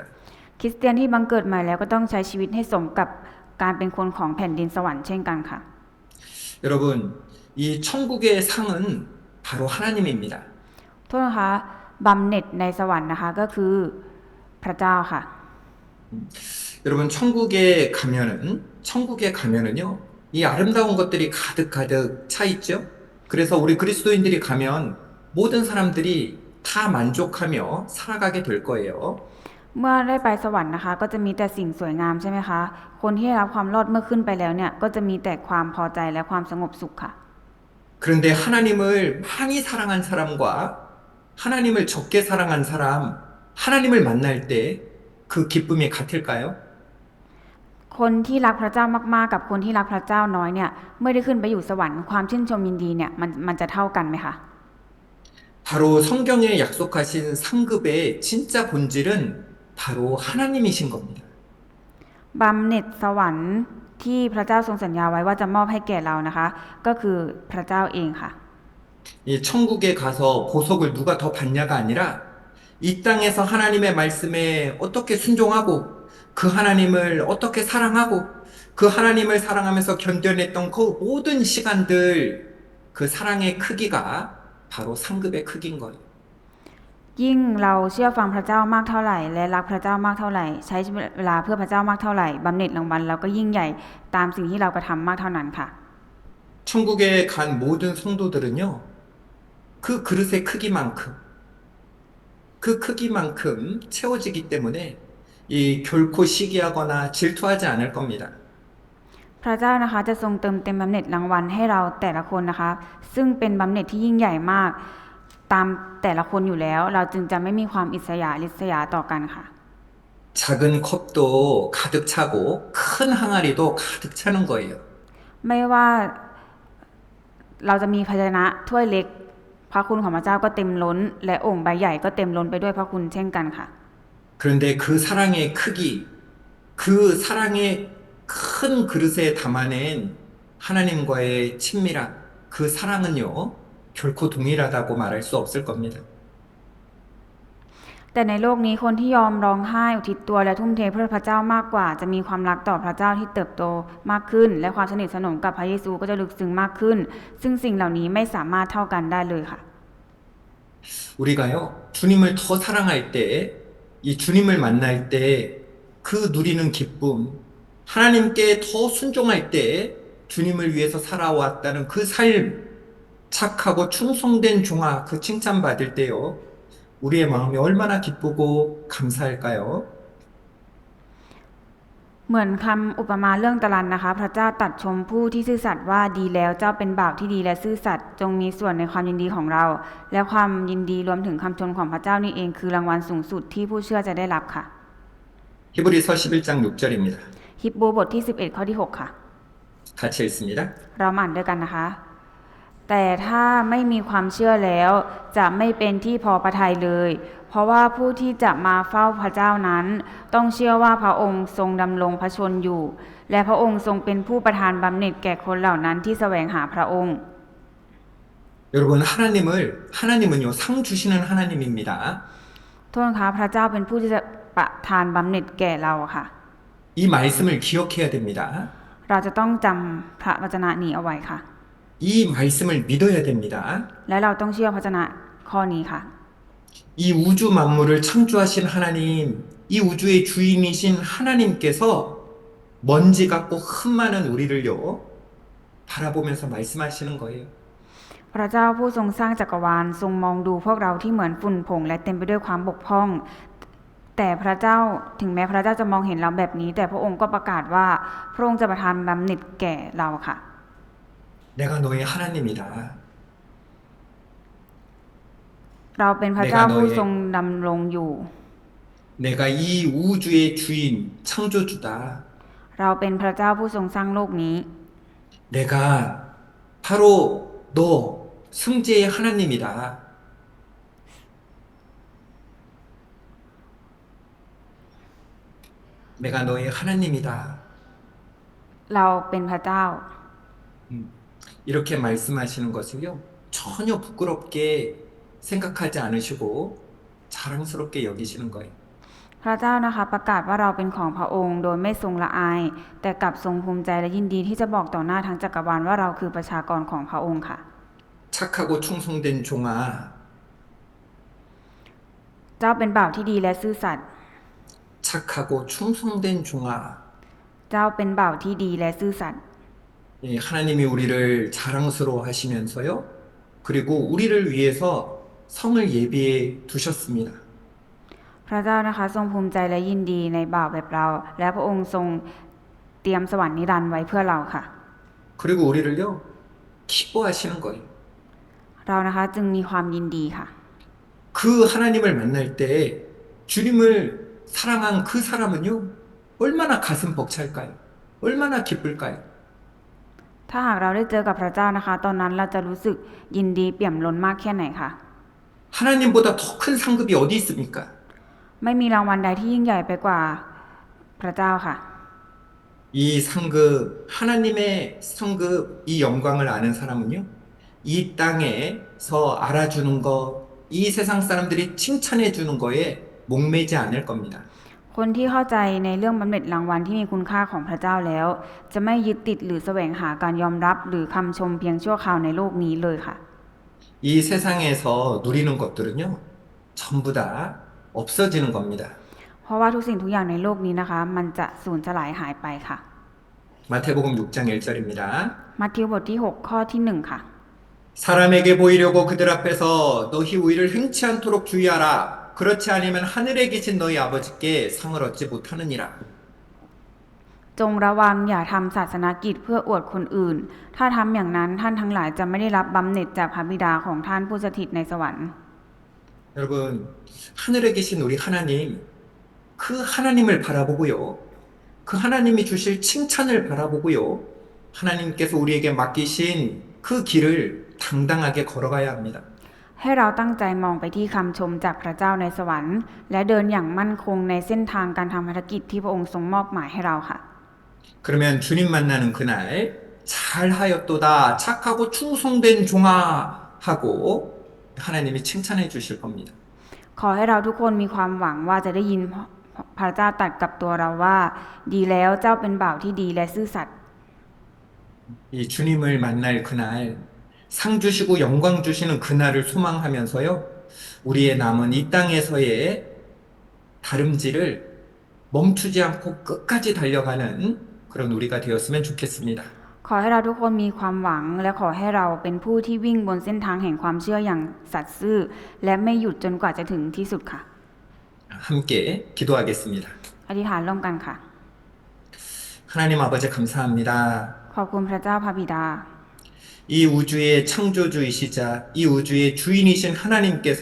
คริสเตียนที่บังเกิดใหม่แล้วก็ต้องใช้ชีวิตให้สมกับการเป็นคนของแผ่นดินสวรรค์เช่นกันค่ะ 여러분, 이 천국의 상은 바로 하나님입니다. โทษนะคะบำเหน็จในสวรรค์นะคะก็คือพระเจ้าค่ะ 여러분, 천국에 가면은요, 이 아름다운 것들이 가득가득 차 있죠? 그래서 우리 그리스도인들이 가면 모든 사람들이 다 만족하며 살아가게 될 거예요. เมื่อได้ไปสวรรค์นะคะก็จะมีแต่สิ่งสวยงามใช่ไหมคะคนที่ได้รับความรอดเมื่อขึ้นไปแล้วเนี่ยก็จะมีแต่ความพอใจและความสงบสุขค่ะ 그런데 하나님을 많이 사랑한 사람과 하나님을 적게 사랑한 사람, 하나님을 만날 때 그 기쁨이 같을까요? คนที่รักพระเจ้ามากๆกับคนที่รักพระเจ้าน้อยเนี่ยเมื่อได้ขึ้นไปอยู่สวรรค์ความชื่นชมยินดีเนี่ยมันจะเท่ากันไหมคะ 바로 성경에 약속하신 상급의 진짜 본질은 바로 하나님이신 겁니다. บำเหน็จสวรรค์ที่พระเจ้าทรงสัญญาไว้ว่าจะมอบให้แก่เรานะคะก็คือพระเจ้าเองค่ะ 이 천국에 가서 보석을 누가 더 받냐가 아니라 이 땅에서 하나님의 말씀에 어떻게 순종하고 그 하나님을 어떻게 사랑하고 그 하나님을 사랑하면서 견뎌냈던 그 모든 시간들 그 사랑의 크기가 바로 상급의 크기인 거예요. ยิ่งเราเชื่อฟังพระเจ้ามากเท่าไหร่และรักพระเจ้ามากเท่าไหร่ใช้เวลาเพื่อพระเจ้ามากเท่าไหร่บำเหน็จรางวัลเราก็ยิ่งใหญ่ตามสิ่งที่เรากระทำมากเท่านั้นค่ะ 천국에 간 모든 성도들은요, 그 그릇의 크기만큼, 그 크기만큼 채워지기 때문에 이 결코 시기하거나 질투하지 않을 겁니다. พระเจ้านะคะจะทรงเติมเต็มบำเหน็จรางวัลให้เราแต่ละคนนะคะซึ่งเป็นบำเหน็จที่ยิ่งใหญ่มากตามแต่ละคนอยู่แล้วเราจึงจะไม่มีความอิจฉาริษยาต่อกันค่ะ 작은 컵도 가득 차고 큰 항아리도 가득 차는 거예요. ไม่ว่าเราจะมีภาชนะถ้วยเล็กพระคุณของพระเจ้าก็เต็มล้นและโอ่งใบใหญ่ก็เต็มล้นไปด้วยพระคุณเช่นกันค่ะ 그런데 그 사랑의 크기, 그 사랑의 큰 그릇에 담아낸 하나님과의 친밀함, 그 사랑은요, 결코 동일하다고 말할 수 없을 겁니다. แต่ในโลกนี้คนที่ยอมร้องไห้อุทิศตัวและทุ่มเทเพื่อพระเจ้ามากกว่าจะมีความรักต่อพระเจ้าที่เติบโตมากขึ้นและความสนิทสนมกับพระเยซูก็จะลึกซึ้งมากขึ้นซึ่งสิ่งเหล่านี้ไม่สามารถเท่ากันได้เลยค่ะ 우리가요, 주님을 더 사랑할 때, 이 주님을 만날 때, 그 누리는 기쁨, 하나님께 더 순종할 때, 주님을 위해서 살아왔다는 그 삶, 착하고 충성된 종아, 그 칭찬받을 때요, 우리의 마음이 얼마나 기쁘고 감사할까요? เหมือนคำอุปมาเรื่องตะลันนะคะพระเจ้าตรัสชมผู้ที่ซื่อสัตย์ว่าดีแล้วเจ้าเป็นบ่าวที่ดีและซื่อสัตย์จงมีส่วนในความยินดีของเราและความยินดีรวมถึงคำชมของพระเจ้านี่เองคือรางวัลสูงสุดที่ผู้เชื่อจะได้รับค่ะ 히브리서 11장 6절입니다. ฮิบรูบทที่11ข้อที่6ค่ะ 같이 읽습니다. เรามาอ่านด้วยกันนะคะ แต่ถ้าไม่มีความเชื่อแล้วจะไม่เป็นที่พอพระทัยเลย เพราะว่าผู้ที่จะมาเฝ้าพระเจ้านั้น ต้องเชื่อว่าพระองค์ทรงดำรงพระชนอยู่ และพระองค์ทรงเป็นผู้ประทานบำเหน็จแก่คนเหล่านั้นที่แสวงหาพระองค์ 여러분, 하나님은요, 상 주시는 하나님입니다. โทษนะคะพระเจ้าเป็นผู้ที่จะประทานบำเหน็จแก่เราค่ะ 이 말씀을 기억해야 됩니다. เราจะต้องจำพระวจนะนี้เอาไว้ค่ะ 이 말씀을 믿어야 됩니다. และเราต้องเชื่อพระวจนะข้อนี้ค่ะ 이 우주 만물을 창조하신 하나님, 이 우주의 주인이신 하나님께서 먼지 같고 흠 많은 우리를요, 바라보면서 말씀하시는 거예요. พระเจ้าผู้ทรงสร้างจักรวาลทรงมองดูพวกเราที่เหมือนฝุ่นผงและเต็มไปด้วยความบกพร่อง แต่พระเจ้าถึงแม้พระเจ้าจะมองเห็นเราแบบนี้ แต่พระองค์ก็ประกาศว่าพระองค์จะประทานบำเหน็จแก่เราค่ะ 내가 너의 하나님이다. เราเป็นพระเจ้าผู้ทรงดำรงอยู่ 내가 이 우주의 주인, 창조주다. เราเป็นพระเจ้าผู้ทรงสร้างโลกนี้ 내가 바로 너 승지의 하나님이다. 내가 너의 하나님이다. เราเป็นพระเจ้า 이렇게 말씀하시는 것을요, 전혀 부끄럽게 생각하지 않으시고 자랑스럽게 여기시는 거예요. พระเจ้านะคะประกาศว่าเราเป็นของพระองค์โดยไม่ทรงละอาย แต่กลับทรงภูมิใจและยินดีที่จะบอกต่อหน้าทั้งจักรวาลว่าเราคือประชากรของพระองค์ค่ะ 착하고 충성된 종아, เจ้าเป็นบ่าวที่ดีและซื่อสัตย์ 착하고 충성된 종아, เจ้าเป็นบ่าวที่ดีและซื่อสัตย์ 하나님이 우리를 자랑스러워 하시면서요. 그리고 우리를 위해서 성을 예비해 두셨습니다. พระเจ้านะคะทรงภูมิใจและยินดีในบ่าวแบบเรา และพระองค์ทรงเตรียมสวรรค์นิรันดร์ไว้เพื่อเราค่ะ 그리고 우리를요, 기뻐하시는 거예요. เรานะคะจึงมีความยินดีค่ะ 그 하나님을 만날 때 주님을 사랑한 그 사람은요, 얼마나 가슴 벅찰까요? 얼마나 기쁠까요? ถ้าหากเราได้เจอกับพระเจ้านะคะ ตอนนั้นเราจะรู้สึกยินดีเปี่ยมล้นมากแค่ไหนคะ 하나님보다 더 큰 상급이 어디 있습니까? ไม่มีรางวัลใดที่ยิ่งใหญ่ไปกว่าพระเจ้าค่ะ 이 상급, 하나님의 상급, 이 영광을 아는 사람은요, 이 땅에서 알아주는 것, 이 세상 사람들이 칭찬해 주는 거에 목매지 않을 겁니다. คนที่เข้าใจในเรื่องบำเหน็จรางวัลที่มีคุณค่าของพระเจ้าแล้ว จะไม่ยึดติดหรือแสวงหาการยอมรับหรือคำชมเพียงชั่วคราวในโลกนี้เลยค่ะ 이 세상에서 누리는 것들은요, 전부 다 없어지는 겁니다. เพราะว่าทุกสิ่งทุกอย่างในโลกนี้นะคะ มันจะสูญสลายหายไปค่ะ 마태복음 6장 1절입니다. มัทธิวบทที่ 6 ข้อที่ 1 ค่ะ 사람에게 보이려고 그들 앞에서 너희 우위를 행치 않도록 주의하라. 그렇지 않으면 하늘에 계신 너희 아버지께 상을 얻지 못하느니라. จงระวังอย่าทำศาสนกิจเพื่ออวดคนอื่น ถ้าทำอย่างนั้นท่านทั้งหลายจะไม่ได้รับบำเหน็จจากพระบิดาของท่านผู้สถิตในสวรรค์ 여러분, 하늘에 계신 우리 하나님, 그 하나님을 바라보고요. 그 하나님이 주실 칭찬을 바라보고요. 하나님께서 우리에게 맡기신 그 길을 당당하게 걸어가야 합니다. ให้เราตั้งใจมองไปที่คำชมจากพระเจ้าในสวรรค์ และเดินอย่างมั่นคงในเส้นทางการทำภารกิจที่พระองค์ทรงมอบหมายให้เราค่ะ 그러면 주님 만나는 그날 잘하였도다 착하고 충성된 종아 하고 하나님이 칭찬해 주실 겁니다. ขอให้เราทุกคนมีความหวังว่าจะได้ยินพระเจ้าตรัสกับตัวเราว่า ดีแล้วเจ้าเป็นบ่าวที่ดีและซื่อสัตย์ 이 주님을 만날 그날 상 주시고 영광 주시는 그날을 소망하면서요. 우리의 남은 이 땅에서의 다름질을 멈추지 않고 끝까지 달려가는 그런 우리가 되었으면 좋겠습니다. ขอให้เราทุกคนมีความหวังและขอให้เราเป็นผู้ที่วิ่งบนเส้นทางแห่งความเชื่ออย่างสัตย์ซื่อและไม่หยุดจนกว่าจะถึงที่สุดค่ะ 함께 기도하겠습니다. อธิษฐานร่วมกันค่ะ 하나님 아버지 감사합니다. ขอบคุณพระเจ้าพระบิดา 이 우주의 창조주이시자 이 우주의 주인이신 하나님께서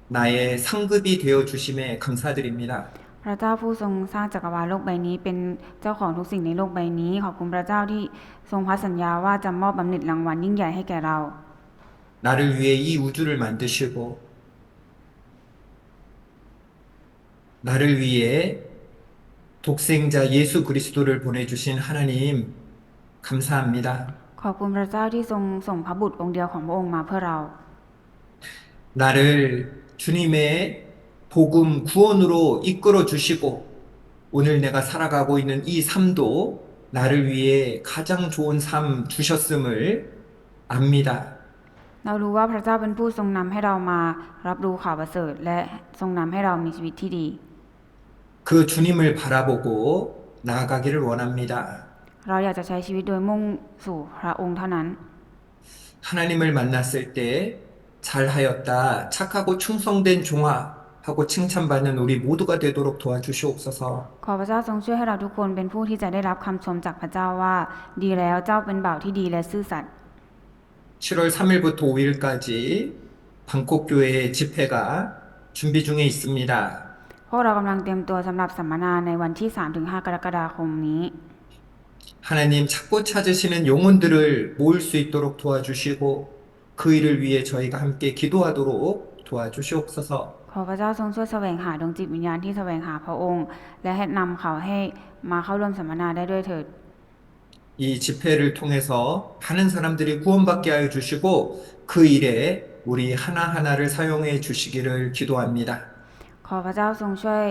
나의 상급이 되어 주심에 감사드립니다. พระเจ้าผู้ทรงสร้างจักรวาลโลกใบนี้เป็นเจ้าของทุกสิ่งในโลกใบนี้ขอบคุณพระเจ้าที่ทรงพันสัญญาว่าจะมอบบำเหน็จรางวัลยิ่งใหญ่ให้แก่เรา 나를 위해 이 우주를 만드시고 나를 위해 독생자 예수 그리스도를 보내주신 하나님 감사합니다. ขอบคุณพระเจ้าที่ทรงส่งพระบุตรองค์เดียวของพระองค์มาเพื่อเรา 나를 주님의 복음 구원으로 이끌어 주시고 오늘 내가 살아가고 있는 이 삶도 나를 위해 가장 좋은 삶 주셨음을 압니다. เรารู้ว่าพระเจ้าเป็นผู้ทรงนำให้เรามารับรู้ข่าวประเสริฐและทรงนำให้เรามีชีวิตที่ดี 그 주님을 바라보고 나아가기를 원합니다. เราอยากจะใช้ชีวิตโดยมุ่งสู่พระองค์เท่านั้น 하나님을 만났을 때 잘하였다 착하고 충성된 종아 하고 칭찬받는 우리 모두가 되도록 도와주시옵소서. ขอพระเจ้าทรงช่วยให้เราทุกคนเป็นผู้ที่จะได้รับคำชมจากพระเจ้าว่า ดีแล้วเจ้าเป็นบ่าวที่ดีและซื่อสัตย์ 7월 3일부터 5일까지 방콕 교회 집회가 준비 중에 있습니다. พวกเรากำลังเตรียมตัวสำหรับสัมมนาในวันที่ 3-5 กรกฎาคมนี้ 하나님 찾고 찾으시는 영혼들을 모을 수 있도록 도와주시고 그 일을 위해 저희가 함께 기도하도록 도와주시옵소서. ขอพระเจ้าทรงช่วยแสวงหาดวงจิตวิญญาณที่แสวงหาพระองค์ และให้นำเขาให้มาเข้าร่วมสัมมนาได้ด้วยเถิด 이 집회를 통해서 많은 사람들이 구원받게 하여 주시고 그 일에 우리 하나하나를 사용해 주시기를 기도합니다. ขอพระเจ้าทรงช่วย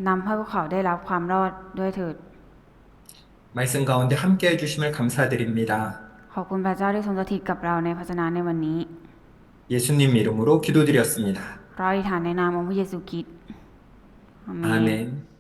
นำให้พวกเขาได้รับความรอดด้วยเถิด 말씀 가운데 함께 해주심을 감사드립니다. ขอบคุณพระเจ้าที่ทรงสถิตกับเราในพระชนะในวันนี้ 예수님 이름으로 기도드렸습니다. เราอธิษฐานในนามองค์พระเยซูคริสต์อาเมน 아멘.